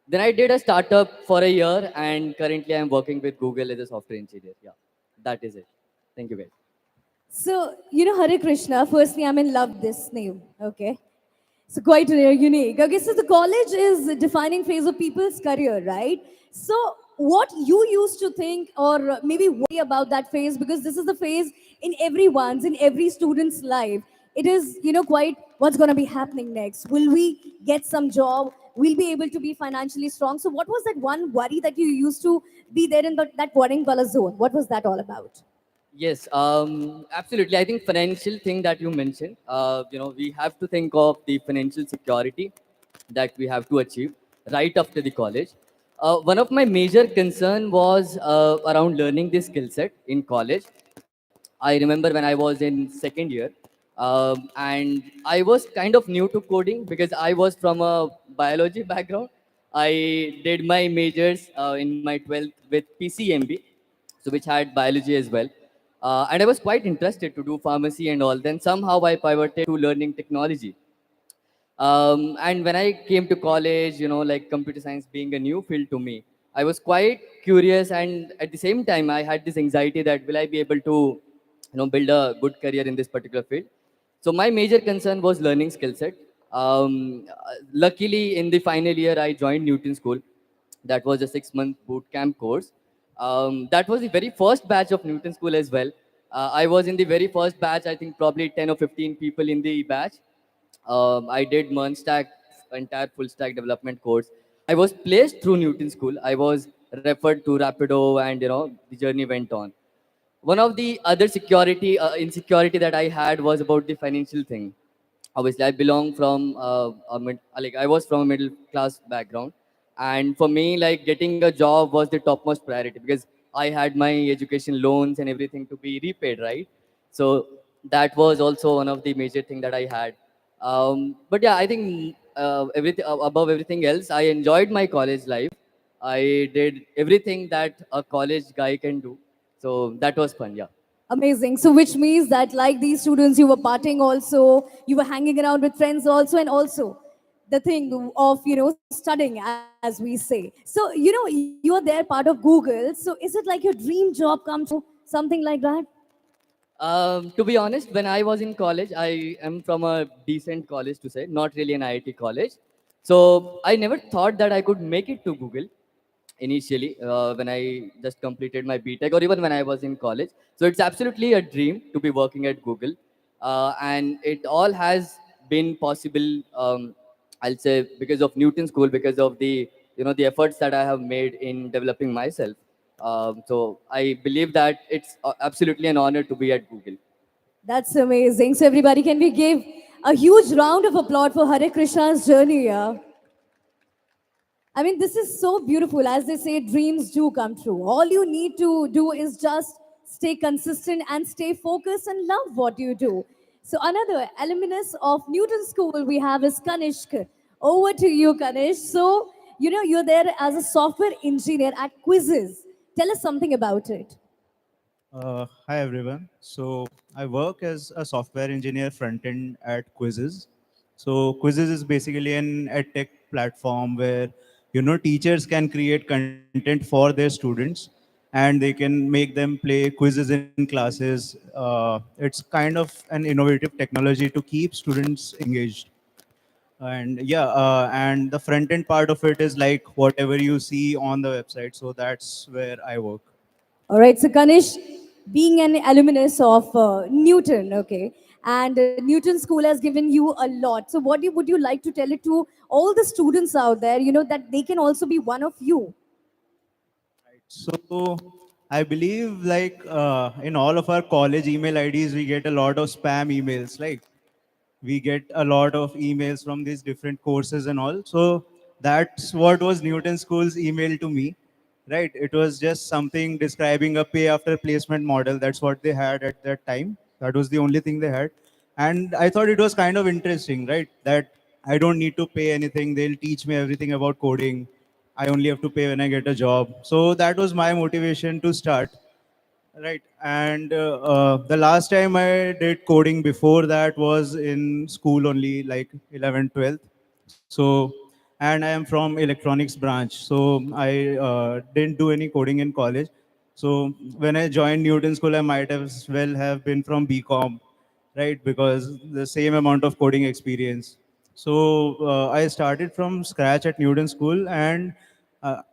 Speaker 8: Then I did a startup for a year, and currently I'm working with Google as a software engineer. Yeah, that is it. Thank you, guys.
Speaker 1: So, Hare Krishna, firstly, I'm in love with this name, okay? So quite unique. Okay, so the college is a defining phase of people's career, right? So what you used to think or maybe worry about that phase, because this is the phase in every student's life. It is, quite what's going to be happening next. Will we get some job? Will be able to be financially strong? So what was that one worry that you used to be there in that worrying color zone? What was that all about?
Speaker 8: Yes, absolutely. I think financial thing that you mentioned, we have to think of the financial security that we have to achieve right after the college. One of my major concern was around learning this skill set in college. I remember when I was in second year, and I was kind of new to coding because I was from a biology background. I did my majors in my 12th with PCMB, so which had biology as well. And I was quite interested to do pharmacy and all. Then somehow I pivoted to learning technology. And when I came to college, like computer science being a new field to me, I was quite curious, and at the same time, I had this anxiety that will I be able to, build a good career in this particular field. So my major concern was learning skill set. Luckily, in the final year, I joined Newton School. That was a 6-month boot camp course. That was the very first batch of Newton School as well. I was in the very first batch. I think probably 10 or 15 people in the batch. I did MERN stack, entire full stack development course. I was placed through Newton School. I was referred to Rapido, and the journey went on. One of the other security insecurity that I had was about the financial thing. Obviously, I belong from like I was from a middle class background, and for me, like getting a job was the topmost priority because I had my education loans and everything to be repaid, right? So that was also one of the major thing that I had. But yeah, I think everything above everything else, I enjoyed my college life. I did everything that a college guy can do, so that was fun. Yeah.
Speaker 1: Amazing. So, which means that, like these students, you were partying also, you were hanging around with friends also, and also the thing of studying, as we say. So, you are there part of Google. So, is it like your dream job come true, something like that?
Speaker 8: To be honest, when I was in college, I am from a decent college to say, not really an IIT college. So I never thought that I could make it to Google initially when I just completed my BTech or even when I was in college. So it's absolutely a dream to be working at Google. And it all has been possible, I'll say, because of Newton School, because of the efforts that I have made in developing myself. So I believe that it's absolutely an honor to be at Google.
Speaker 1: That's amazing. So, everybody, can we give a huge round of applause for Hare Krishna's journey? Yeah. I mean, this is so beautiful. As they say, dreams do come true. All you need to do is just stay consistent and stay focused and love what you do. So, another alumnus of Newton School we have is Kanishk. Over to you, Kanish. So, you're there as a software engineer at Quizzes. Tell us something about it.
Speaker 9: Hi everyone. So I work as a software engineer front end at Quizzes. So Quizzes is basically an edtech platform where teachers can create content for their students and they can make them play quizzes in classes. It's kind of an innovative technology to keep students engaged. And yeah, and the front end part of it is like whatever you see on the website. So that's where I work.
Speaker 1: All right, so Kanish, being an alumnus of Newton, okay, and Newton School has given you a lot. So, would you like to tell it to all the students out there, that they can also be one of you?
Speaker 9: So I believe like in all of our college email IDs, we get a lot of spam emails. Like we get a lot of emails from these different courses and all. So that's what was Newton School's email to me, right? It was just something describing a pay after placement model. That's what they had at that time. That was the only thing they had. And I thought it was kind of interesting, right? That I don't need to pay anything. They'll teach me everything about coding. I only have to pay when I get a job. So that was my motivation to start. Right. And the last time I did coding before that was in school only, like 11th, 12th. So, and I am from electronics branch. So I didn't do any coding in college. So when I joined Newton School, I might as well have been from BCom, right? Because the same amount of coding experience. So I started from scratch at Newton School, and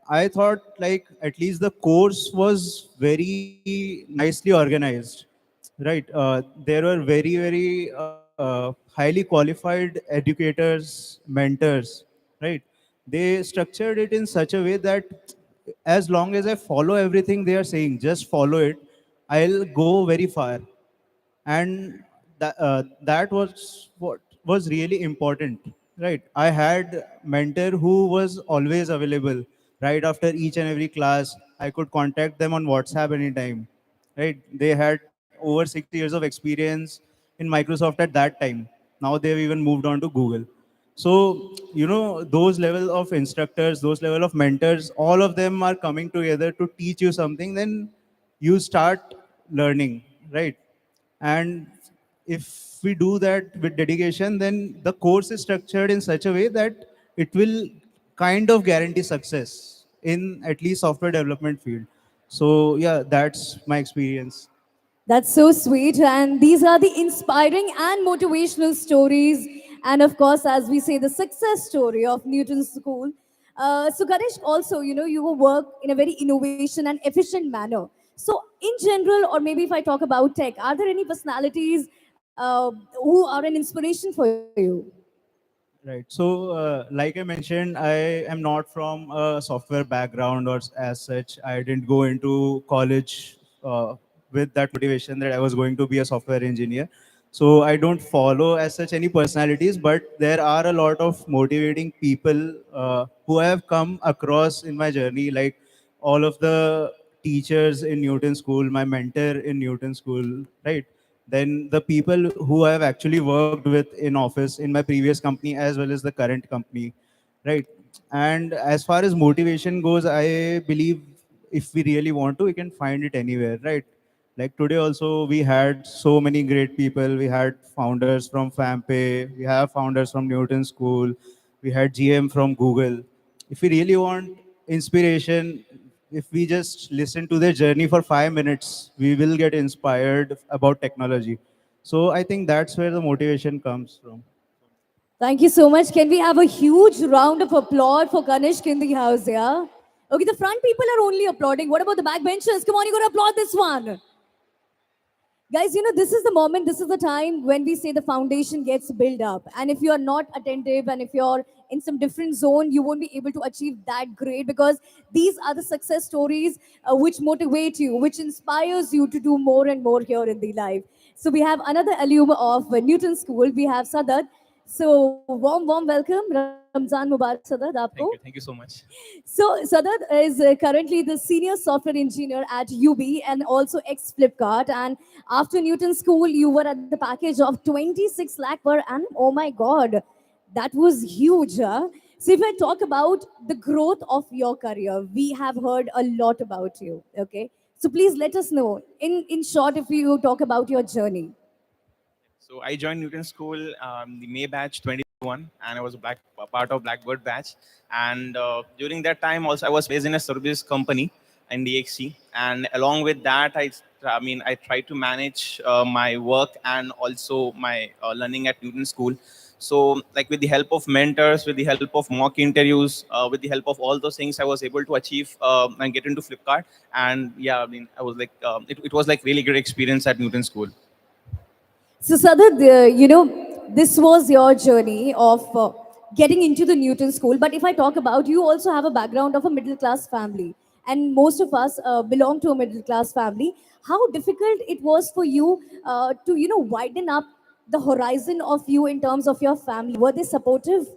Speaker 9: I thought like at least the course was very nicely organized, right? There were very highly qualified educators, mentors, right? They structured it in such a way that as long as I follow everything they are saying, just follow it, I'll go very far. And that was what was really important, right? I had mentor who was always available. Right after each and every class, I could contact them on WhatsApp anytime, right? They had over 6 years of experience in Microsoft at that time. Now they've even moved on to Google. So those level of instructors, those level of mentors, all of them are coming together to teach you something. Then you start learning, right? And if we do that with dedication, then the course is structured in such a way that it will kind of guarantee success in at least software development field. So yeah, that's my experience.
Speaker 1: That's so sweet. And these are the inspiring and motivational stories. And of course, as we say, the success story of Newton School. So, Ganesh, also, you work in a very innovation and efficient manner. So, in general, or maybe if I talk about tech, are there any personalities who are an inspiration for you?
Speaker 9: Right. So, like I mentioned, I am not from a software background or as such. I didn't go into college with that motivation that I was going to be a software engineer. So, I don't follow as such any personalities, but there are a lot of motivating people who I have come across in my journey, like all of the teachers in Newton School, my mentor in Newton School, right? Then the people who I have actually worked with in office in my previous company as well as the current company, right? And as far as motivation goes, I believe if we really want to, we can find it anywhere, right? Like today also, we had so many great people. We had founders from FamPay, we have founders from Newton School, we had GM from Google. If we really want inspiration, if we just listen to their journey for 5 minutes, we will get inspired about technology. So I think that's where the motivation comes from.
Speaker 1: Thank you so much. Can we have a huge round of applause for Ganesh in the house, yeah? Okay, the front people are only applauding. What about the back benchers? Come on, you gotta applaud this one. Guys, this is the moment, this is the time when we say the foundation gets built up. And if you are not attentive and if you're in some different zone, you won't be able to achieve that great because these are the success stories which motivate you, which inspires you to do more and more here in the life. So we have another alum of Newton School. We have Sadat. So warm welcome. Ramzan Mubarak, Sadat, aapko.
Speaker 10: Thank you so much.
Speaker 1: So Sadat is currently the senior software engineer at UB and also ex Flipkart. And after Newton School, you were at the package of 26 lakh per annum. Oh my God, that was huge. Huh? So if I talk about the growth of your career, we have heard a lot about you. Okay. So please let us know, in short, if you talk about your journey.
Speaker 10: So I joined Newton School the May batch 21, and I was a part of Blackbird batch. And during that time, also I was placed in a service company in DXC, and along with that, I tried to manage my work and also my learning at Newton School. So, like with the help of mentors, with the help of mock interviews, with the help of all those things, I was able to achieve and get into Flipkart. And yeah, I mean, I was like, it was like really great experience at Newton School.
Speaker 1: So, Sadhar, this was your journey of getting into the Newton School. But if I talk about, you also have a background of a middle class family, and most of us belong to a middle class family. How difficult it was for you to, widen up the horizon of you in terms of your family? Were they supportive?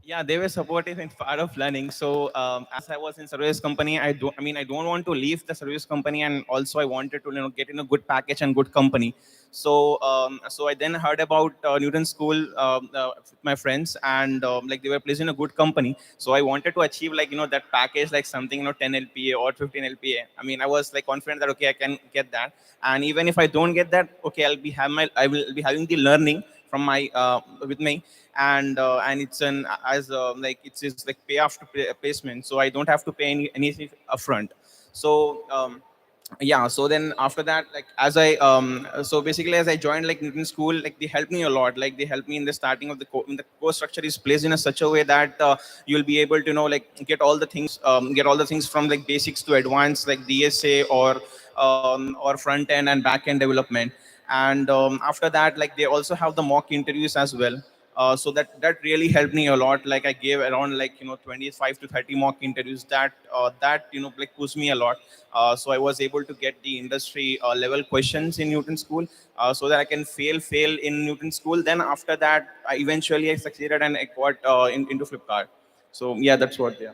Speaker 10: Yeah, they were supportive in part of learning. So as I was in service company, I don't want to leave the service company, and also I wanted to get in a good package and good company. So I then heard about Newton School with my friends, and like they were placed in a good company. So I wanted to achieve like that package, like something 10 LPA or 15 LPA. I mean, I was like confident that okay, I can get that, and even if I don't get that, okay, I will be having the learning from my with me, and it's an as like it's like pay after placement, so I don't have to pay anything upfront. So yeah, so then after that, like as I so basically as I joined like Newton School, like they helped me a lot. Like they helped me in the starting of the course structure is placed in a such a way that you'll be able to like get all the things from like basics to advanced, like DSA or front end and back end development. And after that, like they also have the mock interviews as well. So that really helped me a lot. Like I gave around like 25 to 30 mock interviews that like pushed me a lot. So I was able to get the industry level questions in Newton School, so that I can fail in Newton School. Then after that, I succeeded and I got into Flipkart. So yeah, that's what. Yeah.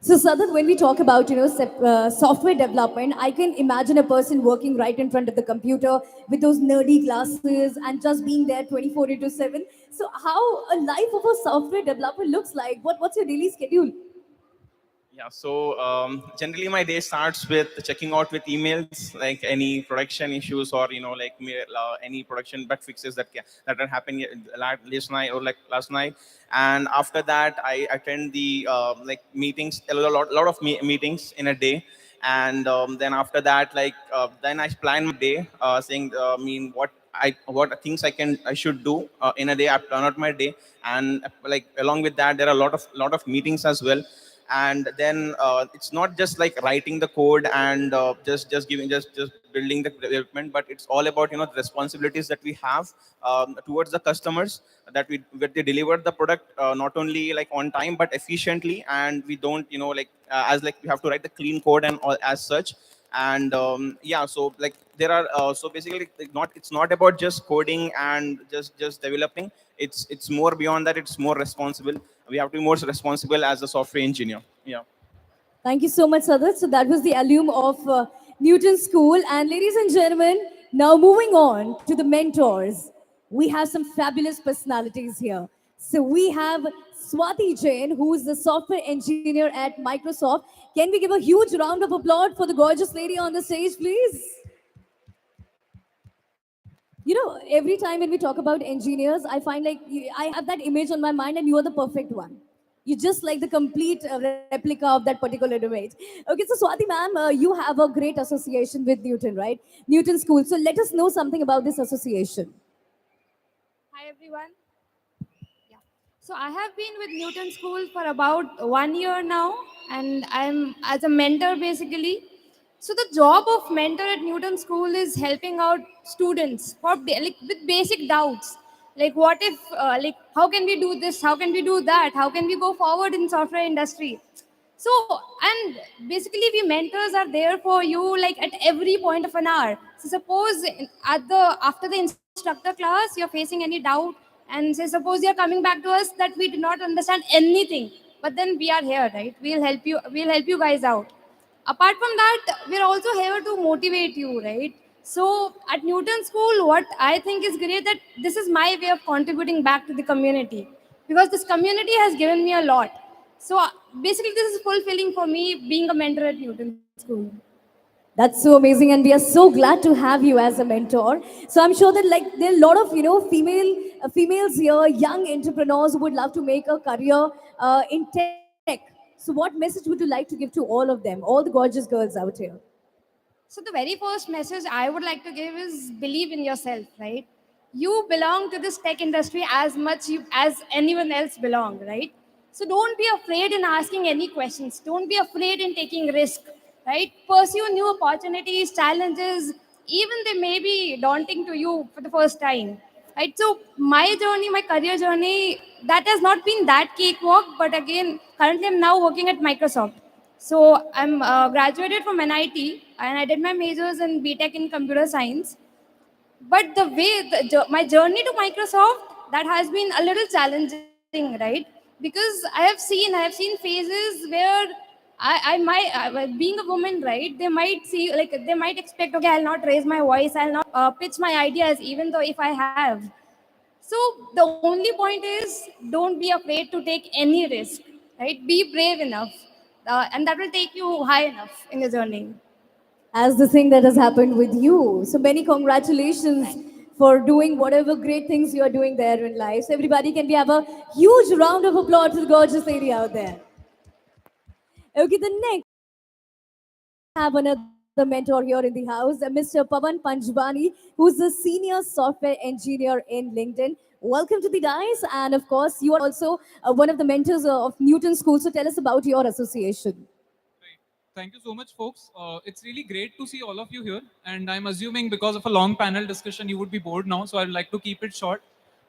Speaker 1: So, Sadat, when we talk about software development, I can imagine a person working right in front of the computer with those nerdy glasses and just being there 24 into 7. So, how a life of a software developer looks like? What's your daily schedule?
Speaker 10: Yeah, so generally my day starts with checking out with emails, like any production issues or like any production bug fixes that are happening last night or like last night. And after that, I attend the like meetings, a lot of meetings in a day. And then after that, like then I plan my day, saying what things I should do in a day. I plan out my day, and like along with that, there are a lot of meetings as well. And then it's not just like writing the code and just building the development, but it's all about the responsibilities that we have towards the customers, that they deliver the product not only like on time but efficiently, and we don't like as like we have to write the clean code and all as such. And yeah, so like there are so basically it's not about just coding and just developing. It's more beyond that. It's more responsible. We have to be more responsible as a software engineer. Yeah.
Speaker 1: Thank you so much, Sadat. So that was the alum of Newton School. And ladies and gentlemen, now moving on to the mentors. We have some fabulous personalities here. So we have Swati Jain, who is the software engineer at Microsoft. Can we give a huge round of applause for the gorgeous lady on the stage, please? Every time when we talk about engineers, I find like I have that image on my mind, and you are the perfect one. You just like the complete replica of that particular image. Okay, so Swati ma'am, you have a great association with Newton, right? Newton School. So let us know something about this association.
Speaker 4: Hi everyone. Yeah. So I have been with Newton School for about 1 year now, and I'm as a mentor basically. So the job of mentor at Newton School is helping out students for like with basic doubts, like what if, like how can we do this? How can we do that? How can we go forward in software industry? So, and basically we mentors are there for you like at every point of an hour. So suppose at the after the instructor class you're facing any doubt, and say suppose you're coming back to us that we do not understand anything, but then we are here, right? We'll help you guys out. Apart from that, we're also here to motivate you, right? So at Newton School, what I think is great that this is my way of contributing back to the community, because this community has given me a lot. So basically this is fulfilling for me being a mentor at Newton School.
Speaker 1: That's so amazing, and we are so glad to have you as a mentor. So I'm sure that like there are a lot of females here, young entrepreneurs who would love to make a career in tech. So what message would you like to give to all of them, all the gorgeous girls out here?
Speaker 11: So the very first message I would like to give is believe in yourself, right? You belong to this tech industry as much as anyone else belong, right? So don't be afraid in asking any questions. Don't be afraid in taking risk, right? Pursue new opportunities, challenges, even they may be daunting to you for the first time, right? So my journey, my career journey, that has not been that cakewalk, but again, currently I'm now working at Microsoft. So I'm graduated from NIT and I did my majors in BTech in computer science. But the way my journey to Microsoft that has been a little challenging, right? Because I have seen phases where I might being a woman, right? They might see like they might expect, okay, I'll not raise my voice, I'll not pitch my ideas, even though if I have. So the only point is don't be afraid to take any risk, right? Be brave enough, and that will take you high enough in the journey.
Speaker 1: As the thing that has happened with you. So many congratulations for doing whatever great things you are doing there in life. So everybody, can we have a huge round of applause to the gorgeous lady out there? Okay, the next have another mentor here in the house, Mr. Pavan Panjwani, who's a senior software engineer in LinkedIn. Welcome to the dice, and of course, you are also one of the mentors of Newton School. So tell us about your association.
Speaker 12: Thank you so much, folks. It's really great to see all of you here. And I'm assuming because of a long panel discussion, you would be bored now. So I'd like to keep it short.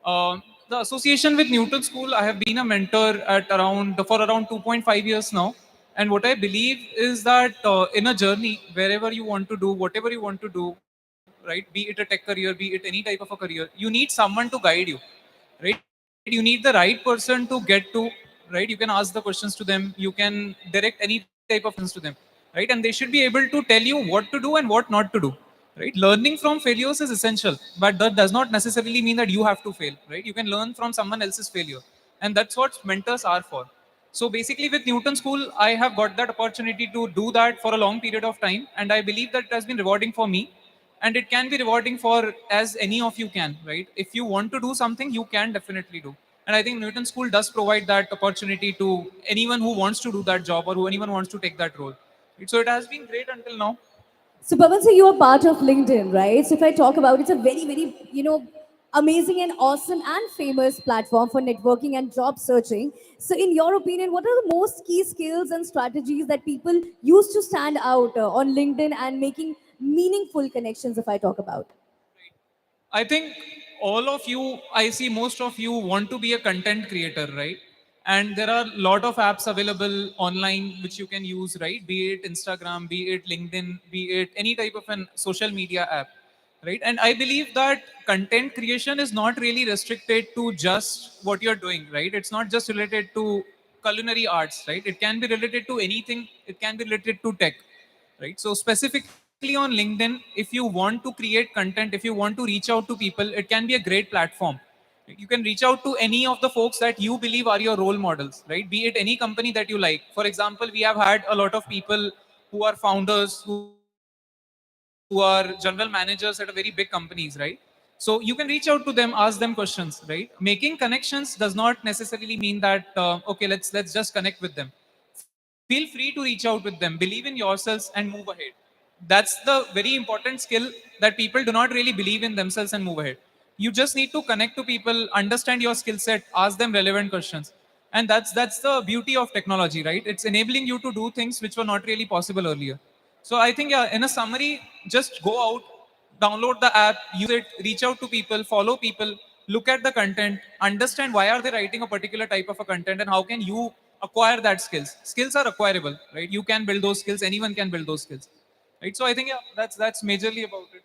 Speaker 12: The association with Newton School, I have been a mentor at for around 2.5 years now. And what I believe is that in a journey, wherever you want to do, whatever you want to do, right, be it a tech career, be it any type of a career, you need someone to guide you, right? You need the right person to get to, right? You can ask the questions to them, you can direct any type of questions to them, right? And they should be able to tell you what to do and what not to do, right? Learning from failures is essential, but that does not necessarily mean that you have to fail, right? You can learn from someone else's failure, and that's what mentors are for. So basically, with Newton School, I have got that opportunity to do that for a long period of time, and I believe that it has been rewarding for me, and it can be rewarding for as any of you can, right? If you want to do something, you can definitely do. And I think Newton School does provide that opportunity to anyone who wants to do that job or who anyone wants to take that role. So it has been great until now.
Speaker 1: So, Pavan, so you are part of LinkedIn, right? So, if I talk about it's a very, very, amazing and awesome and famous platform for networking and job searching. So, in your opinion, what are the most key skills and strategies that people use to stand out on LinkedIn and making meaningful connections, if I talk about?
Speaker 12: I think all of you, I see most of you want to be a content creator, right? And there are a lot of apps available online which you can use, right? Be it Instagram, be it LinkedIn, be it any type of an social media app, right? And I believe that content creation is not really restricted to just what you're doing, right? It's not just related to culinary arts, right? It can be related to anything. It can be related to tech, right? So specifically on LinkedIn, if you want to create content, if you want to reach out to people, it can be a great platform. You can reach out to any of the folks that you believe are your role models, right? Be it any company that you like. For example, we have had a lot of people who are founders, who are general managers at a very big companies, right? So you can reach out to them, ask them questions, right? Making connections does not necessarily mean that okay, let's just connect with them. Feel free to reach out with them. Believe in yourselves and move ahead. That's the very important skill that people do not really believe in themselves and move ahead. You just need to connect to people, understand your skill set, ask them relevant questions. And that's the beauty of technology, right? It's enabling you to do things which were not really possible earlier. So I think, yeah, in a summary, just go out, download the app, use it, reach out to people, follow people, look at the content, understand why are they writing a particular type of a content, and how can you acquire that skills. Skills are acquirable, right? You can build those skills, anyone can build those skills, right? So I think, yeah, that's majorly about it.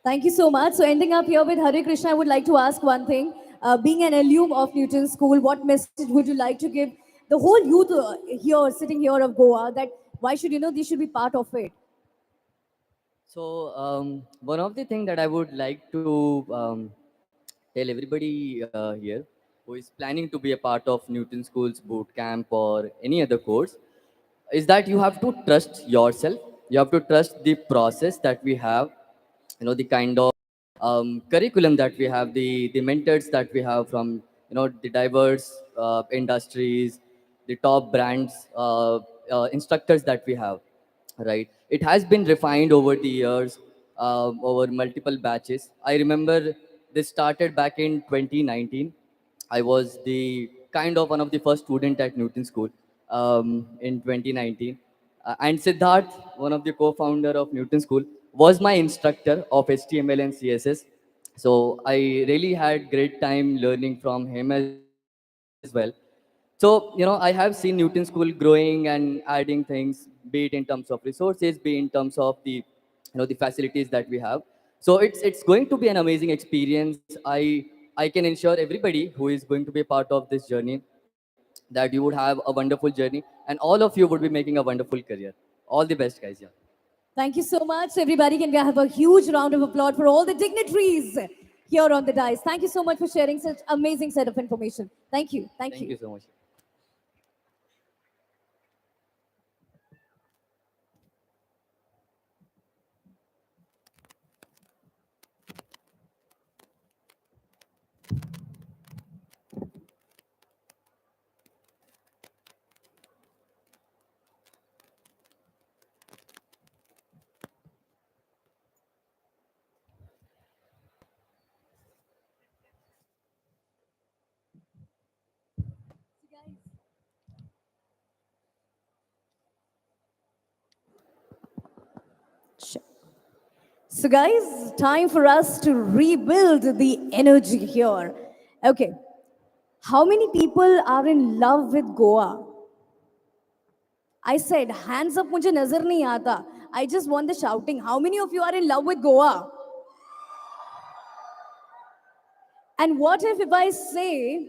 Speaker 1: Thank you so much. So, ending up here with Hare Krishna, I would like to ask one thing. Being an alum of Newton School, what message would you like to give the whole youth here, sitting here of Goa, that why should they should be part of it?
Speaker 8: So one of the things that I would like to tell everybody here who is planning to be a part of Newton School's boot camp or any other course is that you have to trust yourself. you have to trust the process that we have, the kind of curriculum that we have, the mentors that we have from the diverse industries, the top brands, instructors that we have, right? It has been refined over the years, over multiple batches. I remember this started back in 2019. I was the kind of one of the first student at Newton School in 2019. And Siddharth, one of the co-founder of Newton School, was my instructor of HTML and CSS. So I really had great time learning from him as well. So, I have seen Newton School growing and adding things, be it in terms of resources, be in terms of the facilities that we have. So it's going to be an amazing experience. I can ensure everybody who is going to be a part of this journey that you would have a wonderful journey, and all of you would be making a wonderful career. All the best, guys. Yeah.
Speaker 1: Thank you so much, everybody. Can we have a huge round of applause for all the dignitaries here on the dais? Thank you so much for sharing such amazing set of information. Thank you. Thank
Speaker 8: Thank
Speaker 1: you.
Speaker 8: you so much.
Speaker 1: So, guys, time for us to rebuild the energy here. Okay, how many people are in love with Goa? I said, hands up, mujhe nazar nahi aata. I just want the shouting. How many of you are in love with Goa? And what if I say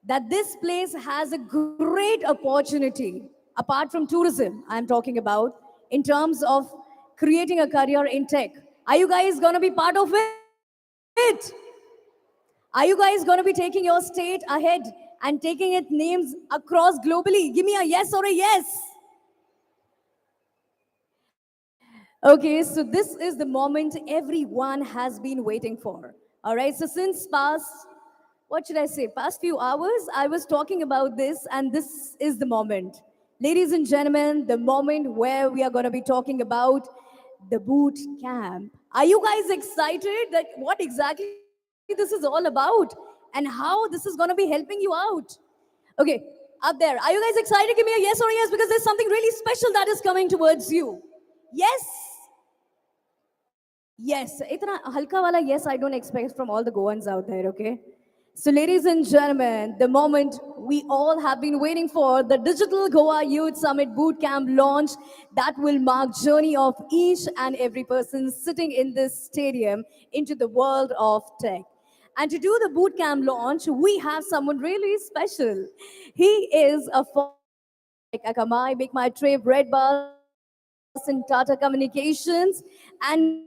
Speaker 1: that this place has a great opportunity, apart from tourism, I'm talking about, in terms of creating a career in tech? Are you guys going to be part of it? Are you guys going to be taking your state ahead and taking its names across globally? Give me a yes or a yes. Okay, so this is the moment everyone has been waiting for. All right, so since past, what should I say, past few hours, I was talking about this, and this is the moment. Ladies and gentlemen, the moment where we are going to be talking about the boot camp. Are you guys excited that what exactly this is all about and how this is going to be helping you out? Okay, up there, are you guys excited? Give me a yes or a yes because there's something really special that is coming towards you. Yes? Yes, itna halka wala yes I don't expect from all the Goans out there, okay? So, ladies and gentlemen, the moment we all have been waiting for, the Digital Goa Youth Summit Bootcamp launch that will mark journey of each and every person sitting in this stadium into the world of tech. And to do the bootcamp launch, we have someone really special. He is a former like Akamai, Make My Trip, Red Bus, and Tata Communications, and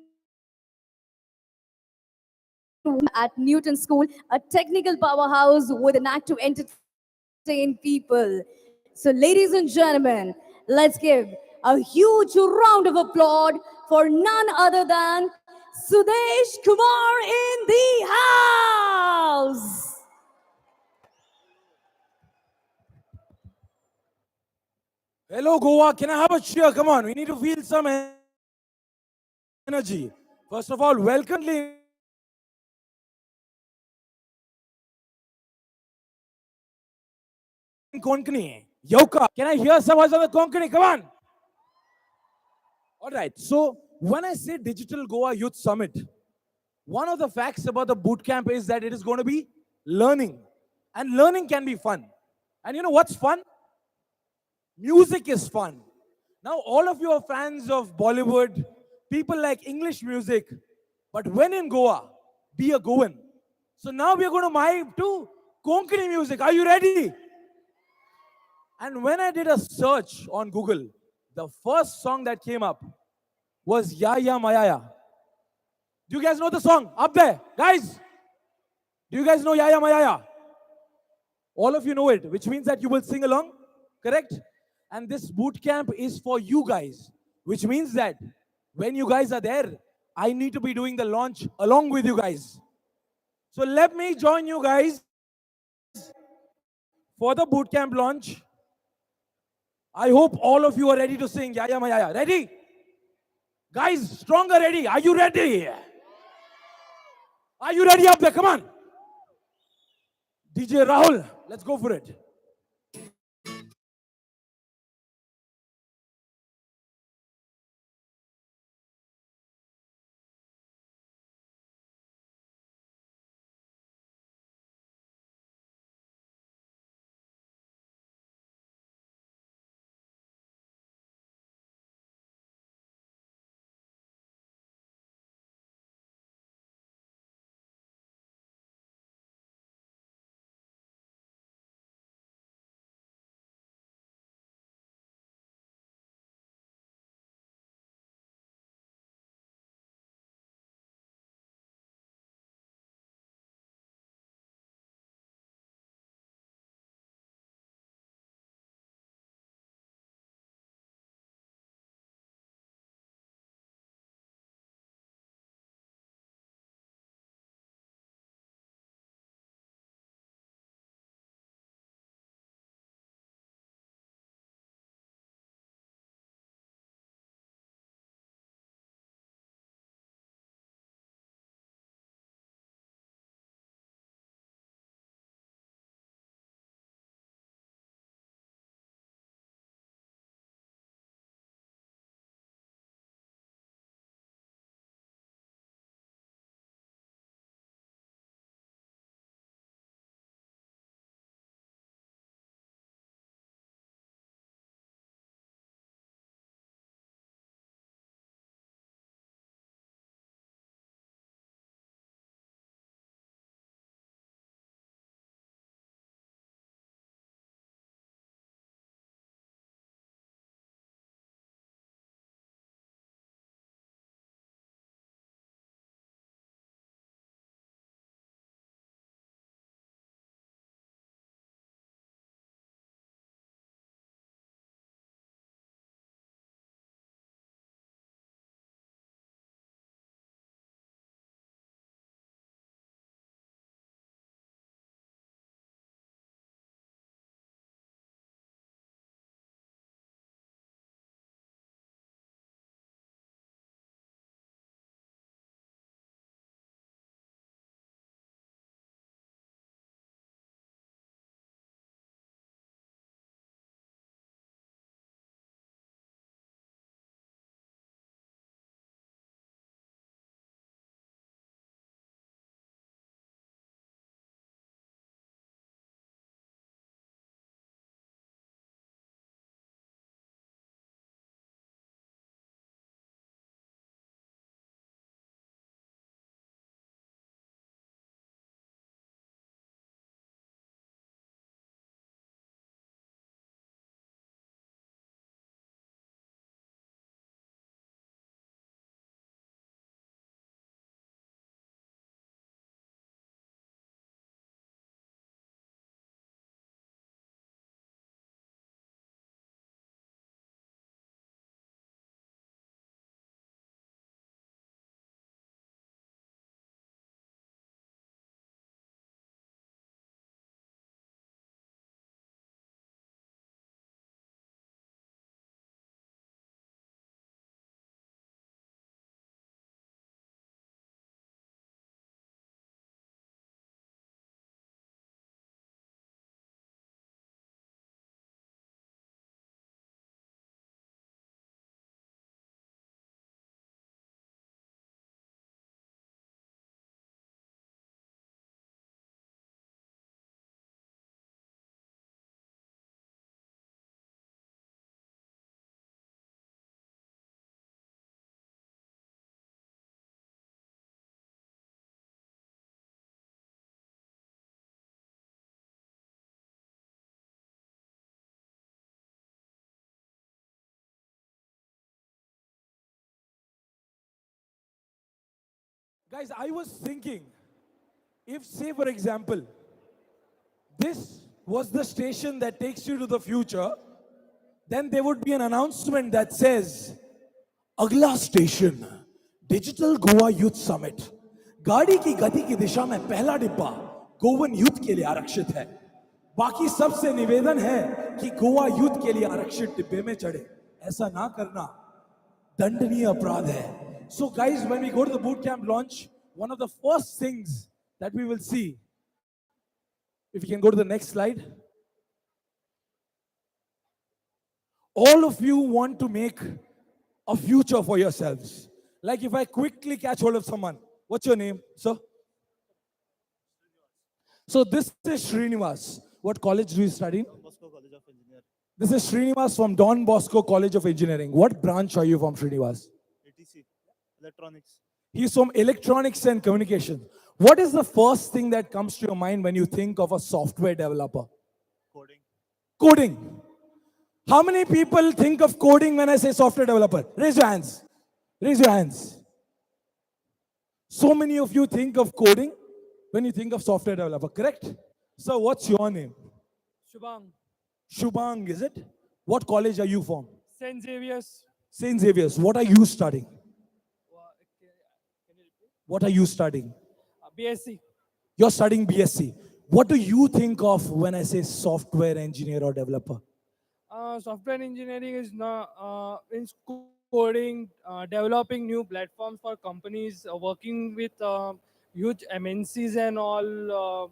Speaker 1: now at Newton School, a technical powerhouse with a knack to entertain people. So, ladies and gentlemen, let's give a huge round of applause for none other than Sudesh Kumar in the house.
Speaker 13: Hello, Goa. Can I have a cheer? Come on. We need to feel some energy. First of all, welcome in Konkani. Yoka. Can I hear some voice of the Konkani? Come on. All right. So, when I say Digital Goa Youth Summit, one of the facts about the bootcamp is that it is going to be learning. And learning can be fun. And you know what's fun? Music is fun. Now, all of you are fans of Bollywood, people like English music, but when in Goa, be a Goan. So now we are going to migrate to Konkani music. Are you ready? And when I did a search on Google, the first song that came up was Ya Ya Mayaya. Do you guys know the song? Up there, guys. Do you guys know Ya Ya Mayaya? All of you know it, which means that you will sing along, correct? And this boot camp is for you guys. which means that when you guys are there, I need to be doing the launch along with you guys. So let me join you guys for the bootcamp launch. I hope all of you are ready to sing. Yeah, yeah, yeah. Ready? Guys, stronger ready. Are you ready? Are you ready up there? Come on. DJ Rahul, let's go for it. Guys, I was thinking, if say for example, this was the station that takes you to the future, then there would be an announcement that says, अगला station digital Goa youth summit. गाड़ी की गति की दिशा में पहला डिब्बा Goan youth के लिए आरक्षित है। बाकी सबसे निवेदन है कि गोवा यूथ के लिए आरक्षित डिब्बे में चढ़े। ऐसा ना करना दंडनीय अपराध है। So guys, when we go to the boot camp launch, one of the first things that we will see, if you can go to the next slide, all of you want to make a future for yourselves. Like if I quickly catch hold of someone, what's your name, sir? So this is Srinivas. What college do you study?
Speaker 14: Don Bosco College of Engineering.
Speaker 13: This is Srinivas from Don Bosco College of Engineering. What branch are you from, Srinivas?
Speaker 14: ATC, Electronics.
Speaker 13: He's from Electronics and Communication. What is the first thing that comes to your mind when you think of a software developer?
Speaker 14: Coding.
Speaker 13: Coding. How many people think of coding when I say software developer? Raise your hands. Raise your hands. So many of you think of coding when you think of software developer, correct? So what's your name?
Speaker 15: Shubhang,
Speaker 13: Shubhang, is it? What college are you from?
Speaker 15: St. Xavier's.
Speaker 13: St. Xavier's. What are you studying? What are you studying?
Speaker 15: BSc.
Speaker 13: You're studying BSc. What do you think of when I say software engineer or developer?
Speaker 15: Software engineering is in coding, developing new platforms for companies, working with huge MNCs and all.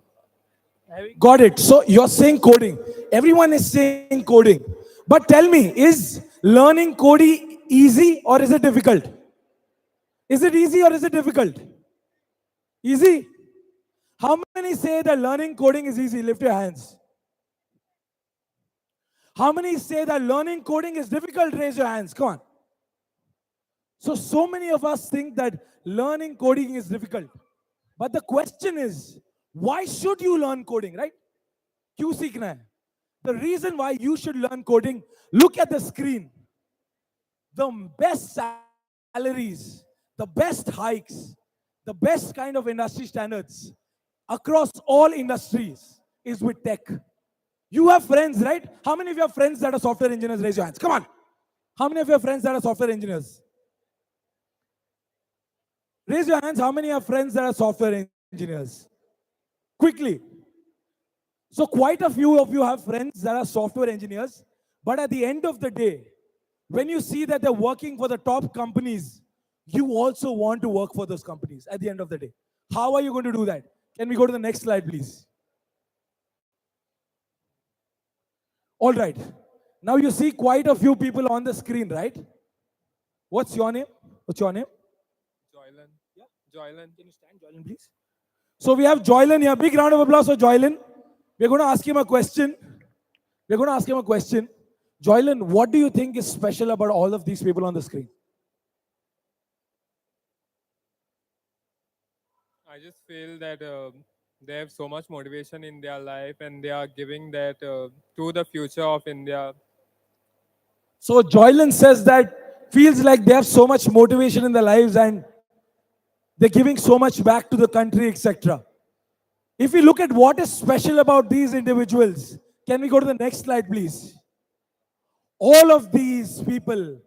Speaker 13: Got it. So you're saying coding. Everyone is saying coding. But tell me, is learning coding easy or is it difficult? Is it easy or is it difficult? Easy? How many say that learning coding is easy? Lift your hands. How many say that learning coding is difficult? Raise your hands. Come on. So many of us think that learning coding is difficult. But the question is, why should you learn coding, right? क्यों सीखना है? The reason why you should learn coding, look at the screen. The best salaries, the best hikes, the best kind of industry standards across all industries is with tech. You have friends, right? How many of you have friends that are software engineers? Raise your hands. Come on. How many of you have friends that are software engineers? Raise your hands. How many have friends that are software engineers? Quickly. So quite a few of you have friends that are software engineers, but at the end of the day, when you see that they're working for the top companies, you also want to work for those companies at the end of the day. How are you going to do that? Can we go to the next slide, please? All right. Now you see quite a few people on the screen, right? What's your name? What's your name?
Speaker 15: Joylan. Yeah, Joylan.
Speaker 13: Can you stand, Joylan, please? So we have Joylan here. Big round of applause for Joylan. We're going to ask him a question. We're going to ask him a question. Joylan, what do you think is special about all of these people on the screen?
Speaker 15: I just feel that they have so much motivation in their life and they are giving that to the future of India.
Speaker 13: So Joylan says that feels like they have so much motivation in their lives and they're giving so much back to the country, etc. If we look at what is special about these individuals, can we go to the next slide, please? All of these people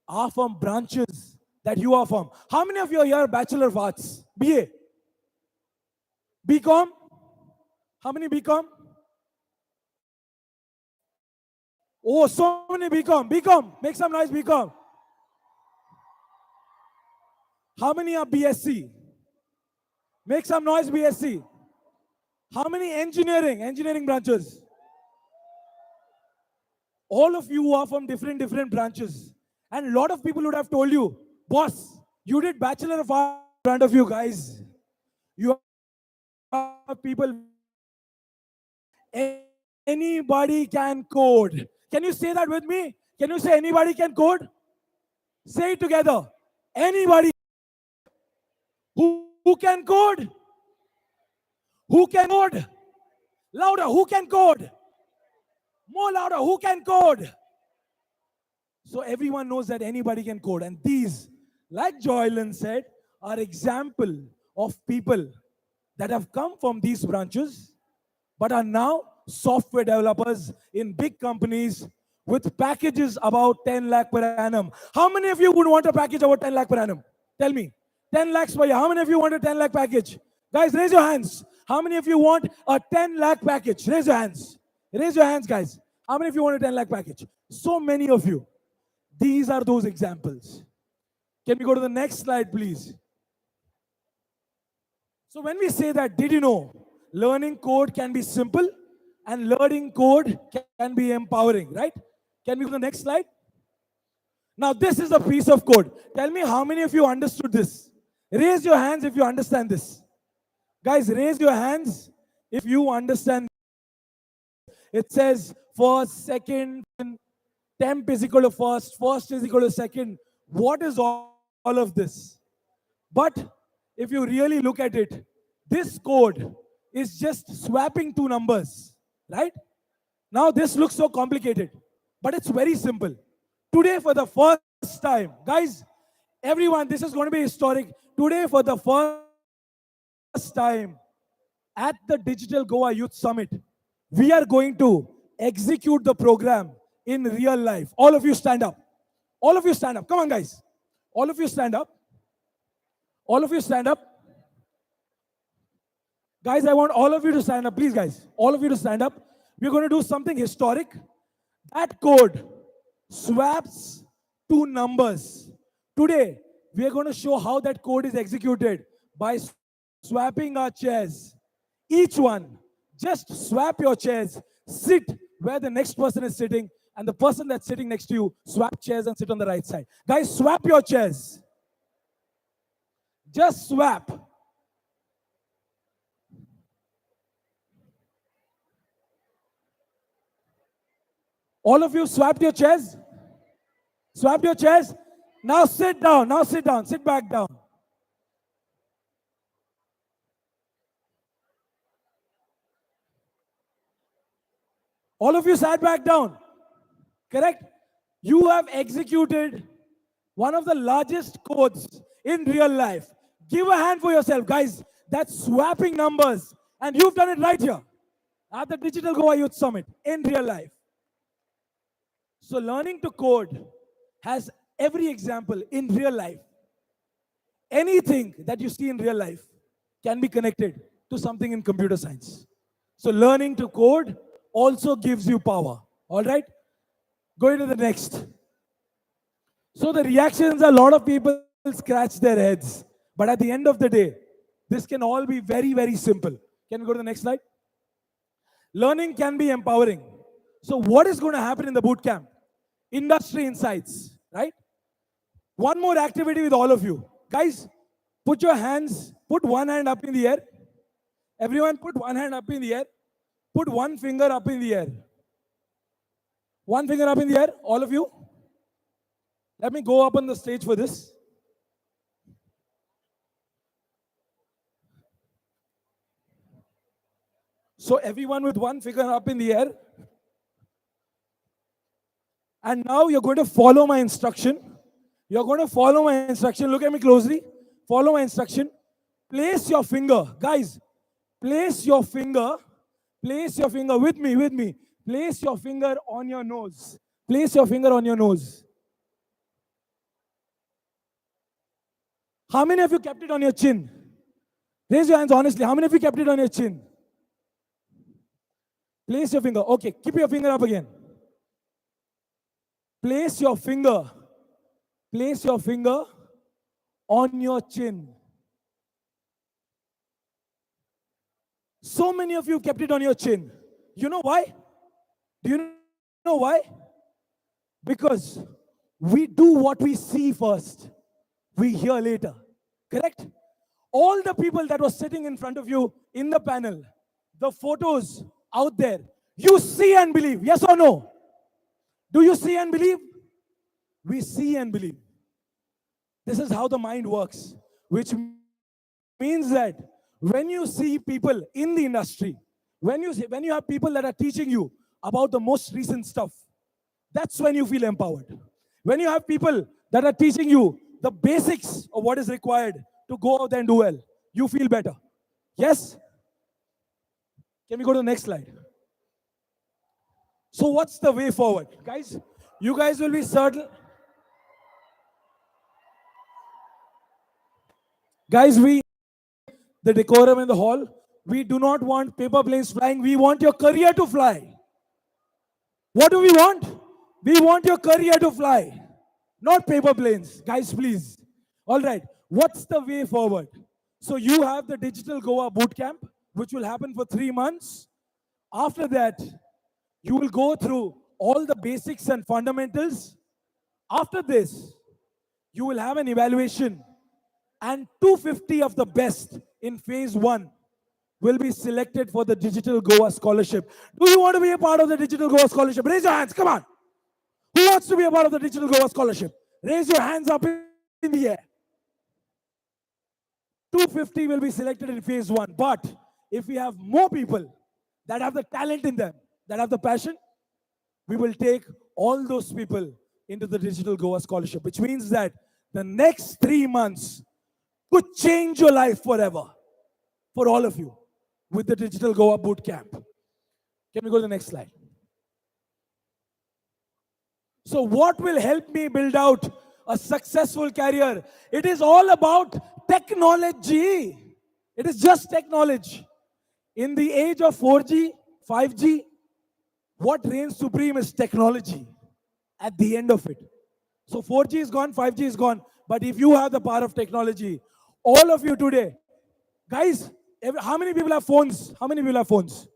Speaker 13: are from branches that you are from. How many of you are here Bachelor of Arts? BA? BCom? How many BCom? Oh, so many BCom. BCom, make some noise, BCom. How many are BSc? Make some noise, BSc. How many engineering branches? All of you are from different branches. And a lot of people would have told you, boss, you did Bachelor of Arts in front of you guys. You have people. Anybody can code. Can you say that with me? Can you say anybody can code? Say it together. Anybody. Who can code? Who can code? Louder, who can code? More louder, who can code? So everyone knows that anybody can code. And these, like Joylan said, are example of people that have come from these branches, but are now software developers in big companies with packages about 10 lakh per annum. How many of you would want a package about 10 lakh per annum? Tell me. 10 lakhs per year. How many of you want a 10 lakh package? Guys, raise your hands. How many of you want a 10 lakh package? Raise your hands. Raise your hands, guys. How many of you want a 10 lakh package? So many of you. These are those examples. Can we go to the next slide, please? So when we say that, did you know learning code can be simple and learning code can be empowering, right? Can we go to the next slide? Now this is a piece of code. Tell me how many of you understood this? Raise your hands if you understand this. Guys, raise your hands if you understand. It says first, second, temp is equal to first is equal to second. What is all of this? But if you really look at it, this code is just swapping two numbers, right? Now this looks so complicated, but it's very simple. Today for the first time, guys, everyone, this is going to be historic. Today for the first time at the Digital Goa Youth Summit, we are going to execute the program in real life. All of you stand up. All of you stand up. Come on, guys. All of you stand up. All of you stand up. Guys, I want all of you to stand up. Please, guys. All of you to stand up. We're going to do something historic. That code swaps two numbers. Today, we are going to show how that code is executed by swapping our chairs. Each one, just swap your chairs. Sit where the next person is sitting, and the person that's sitting next to you, swap chairs and sit on the right side. Guys, swap your chairs. Just swap. All of you swapped your chairs? Swapped your chairs? Now sit down. Now sit down. Sit back down. All of you sat back down. Correct? You have executed one of the largest codes in real life. Give a hand for yourself, guys. That's swapping numbers. And you've done it right here at the Digital Goa Youth Summit in real life. So learning to code has every example in real life. Anything that you see in real life can be connected to something in computer science. So learning to code also gives you power. All right? Going to the next. So the reactions, a lot of people scratch their heads. But at the end of the day, this can all be very, very simple. Can we go to the next slide? Learning can be empowering. So what is going to happen in the boot camp? Industry insights, right? One more activity with all of you. Guys, put your hands, put one hand up in the air. Everyone put one hand up in the air. Put one finger up in the air. One finger up in the air, all of you. Let me go up on the stage for this. So everyone with one finger up in the air. And now you're going to follow my instruction. You're going to follow my instruction. Look at me closely. Follow my instruction. Place your finger. Guys, place your finger with me. Place your finger on your nose. Place your finger on your nose. How many of you kept it on your chin? Raise your hands honestly. How many of you kept it on your chin? Place your finger. Okay, keep your finger up again. Place your finger on your chin. So many of you kept it on your chin. You know why? Do you know why? Because we do what we see first, we hear later. Correct? All the people that were sitting in front of you in the panel, the photos out there, you see and believe. Yes or no? Do you see and believe? We see and believe. This is how the mind works, which means that when you see people in the industry, when you have people that are teaching you about the most recent stuff, that's when you feel empowered. When you have people that are teaching you the basics of what is required to go out there and do well, you feel better. Yes? Can we go to the next slide? So what's the way forward? Guys, you guys will be certain. Guys, the decorum in the hall, we do not want paper planes flying. We want your career to fly. What do we want? We want your career to fly, not paper planes. Guys, please. All right. What's the way forward? So you have the Digital Goa Bootcamp, which will happen for 3 months. After that, you will go through all the basics and fundamentals. After this, you will have an evaluation, and 250 of the best in phase 1 will be selected for the Digital Goa Scholarship. Do you want to be a part of the Digital Goa Scholarship? Raise your hands, come on. Who wants to be a part of the Digital Goa Scholarship? Raise your hands up in the air. 250 will be selected in phase 1. But if we have more people that have the talent in them, that have the passion, we will take all those people into the Digital Goa Scholarship, which means that the next 3 months could change your life forever for all of you with the Digital Goa Bootcamp. Can we go to the next slide? So what will help me build out a successful career? It is all about technology. It is just technology. In the age of 4G, 5G, what reigns supreme is technology at the end of it. So 4G is gone, 5G is gone. But if you have the power of technology, all of you today, guys, how many people have phones? How many people have phones?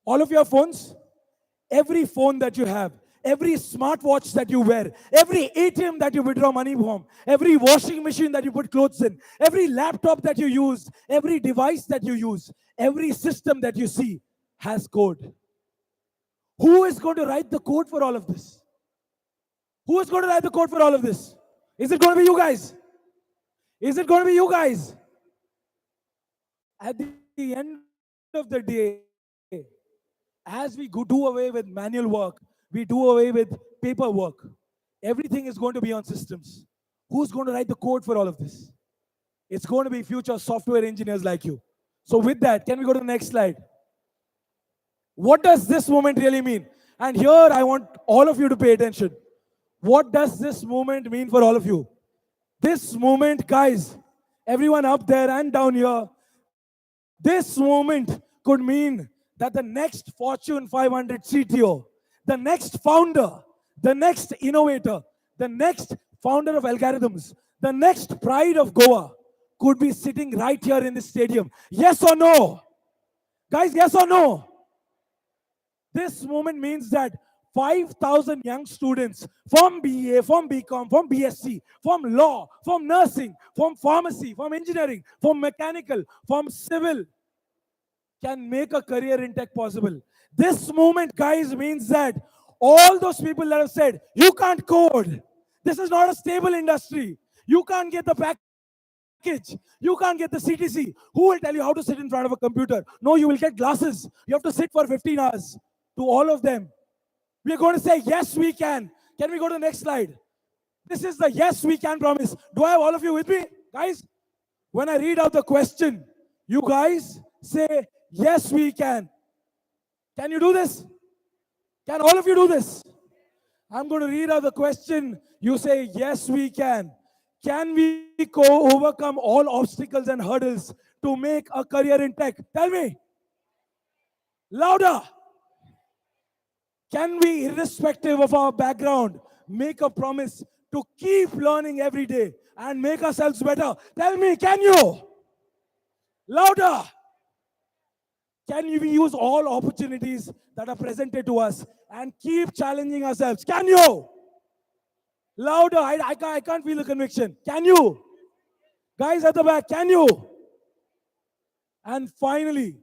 Speaker 13: All of you have phones? Every phone that you have, every smartwatch that you wear, every ATM that you withdraw money from, every washing machine that you put clothes in, every laptop that you use, every device that you use, every system that you see has code. Who is going to write the code for all of this? Who is going to write the code for all of this? Is it going to be you guys? Is it going to be you guys? At the end of the day, as we do away with manual work, we do away with paperwork. Everything is going to be on systems. Who's going to write the code for all of this? It's going to be future software engineers like you. So with that, can we go to the next slide? What does this movement really mean? And here I want all of you to pay attention. What does this movement mean for all of you? This movement, guys, everyone up there and down here, this movement could mean that the next Fortune 500 CTO, the next founder, the next innovator, the next founder of algorithms, the next pride of Goa could be sitting right here in this stadium. Yes or no? Guys, yes or no? This movement means that 5,000 young students from BA, from BCom, from BSc, from law, from nursing, from pharmacy, from engineering, from mechanical, from civil can make a career in tech possible. This movement, guys, means that all those people that have said, you can't code, this is not a stable industry, you can't get the package, you can't get the CTC, who will tell you how to sit in front of a computer? No, you will get glasses. You have to sit for 15 hours. To all of them, we are going to say, yes, we can. Can we go to the next slide? This is the yes, we can promise. Do I have all of you with me? Guys, when I read out the question, you guys say, yes, we can. Can you do this? Can all of you do this? I'm going to read out the question. You say, yes, we can. Can we overcome all obstacles and hurdles to make a career in tech? Tell me. Louder. Can we, irrespective of our background, make a promise to keep learning every day and make ourselves better? Tell me, can you? Louder. Can we use all opportunities that are presented to us and keep challenging ourselves? Can you? Louder. I can't feel the conviction. Can you? Guys at the back, can you? And finally,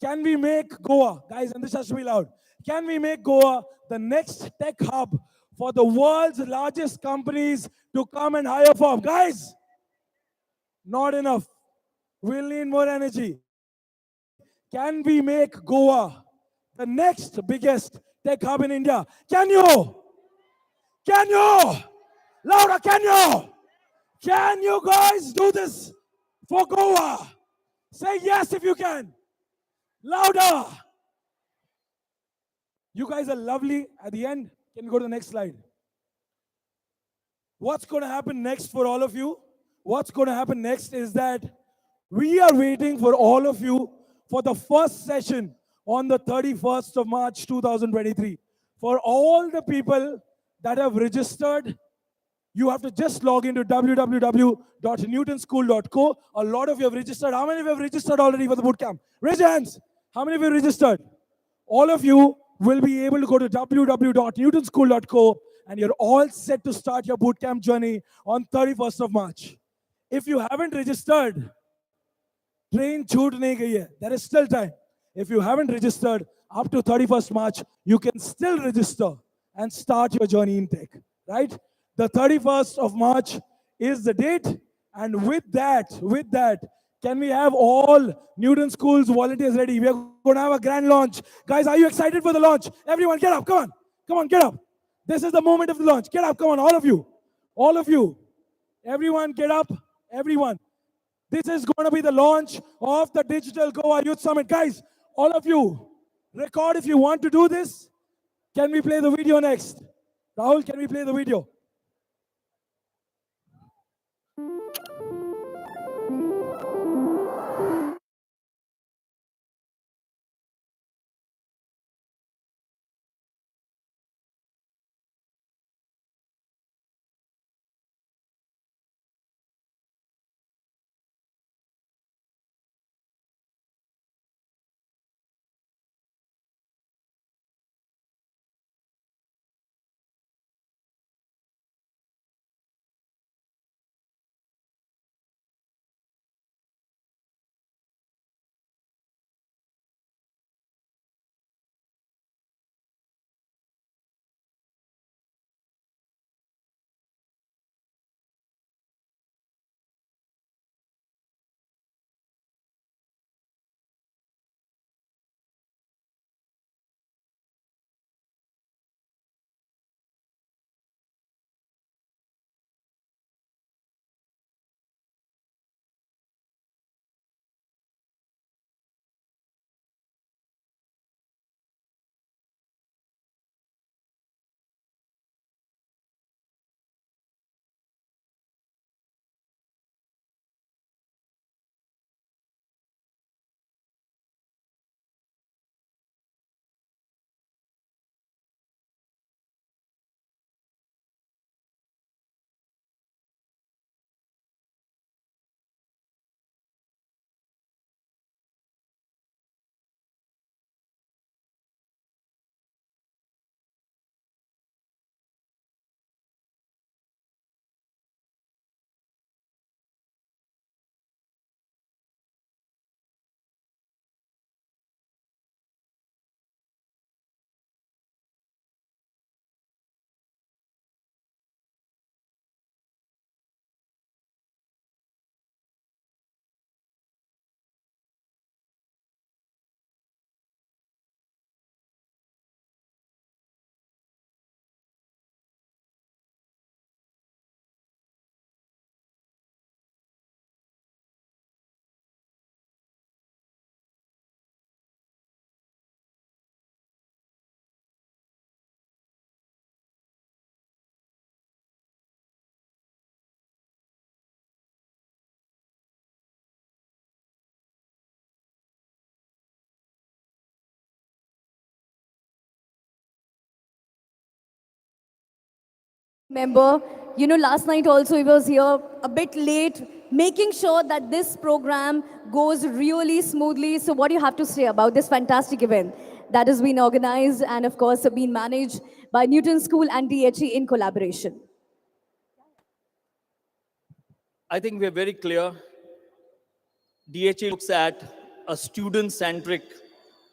Speaker 13: can we make Goa, guys, and this has to be loud, can we make Goa the next tech hub for the world's largest companies to come and hire from? Guys, not enough. We'll need more energy. Can we make Goa the next biggest tech hub in India? Can you? Can you? Louder, can you? Can you guys do this for Goa? Say yes if you can. Louder. You guys are lovely. At the end, can we go to the next slide? What's going to happen next for all of you? What's going to happen next is that we are waiting for all of you for the first session on the 31st of March 2023. For all the people that have registered, you have to just log into www.newtonschool.co. A lot of you have registered. How many of you have registered already for the bootcamp? Raise your hands. How many of you have registered? All of you will be able to go to www.newtonschool.co and you're all set to start your bootcamp journey on 31st of March. If you haven't registered, train छूट नहीं गई है. There is still time. If you haven't registered up to 31st March, you can still register and start your journey in tech, right? The 31st of March is the date. And with that, can we have all Newton School's volunteers ready? We are going to have a grand launch. Guys, are you excited for the launch? Everyone, get up. Come on. Come on, get up. This is the moment of the launch. Get up. Come on, all of you. All of you. Everyone, get up. Everyone. This is going to be the launch of the Digital Goa Youth Summit. Guys, all of you, record if you want to do this. Can we play the video next? Rahul, can we play the video?
Speaker 1: Member, last night also he was here a bit late, making sure that this program goes really smoothly. So, what do you have to say about this fantastic event that has been organized and, of course, been managed by Newton School and DHE in collaboration?
Speaker 16: I think we're very clear. DHE looks at a student-centric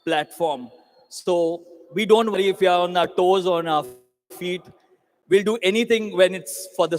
Speaker 16: platform. So we don't worry if we are on our toes or on our feet. We'll do anything when it's for the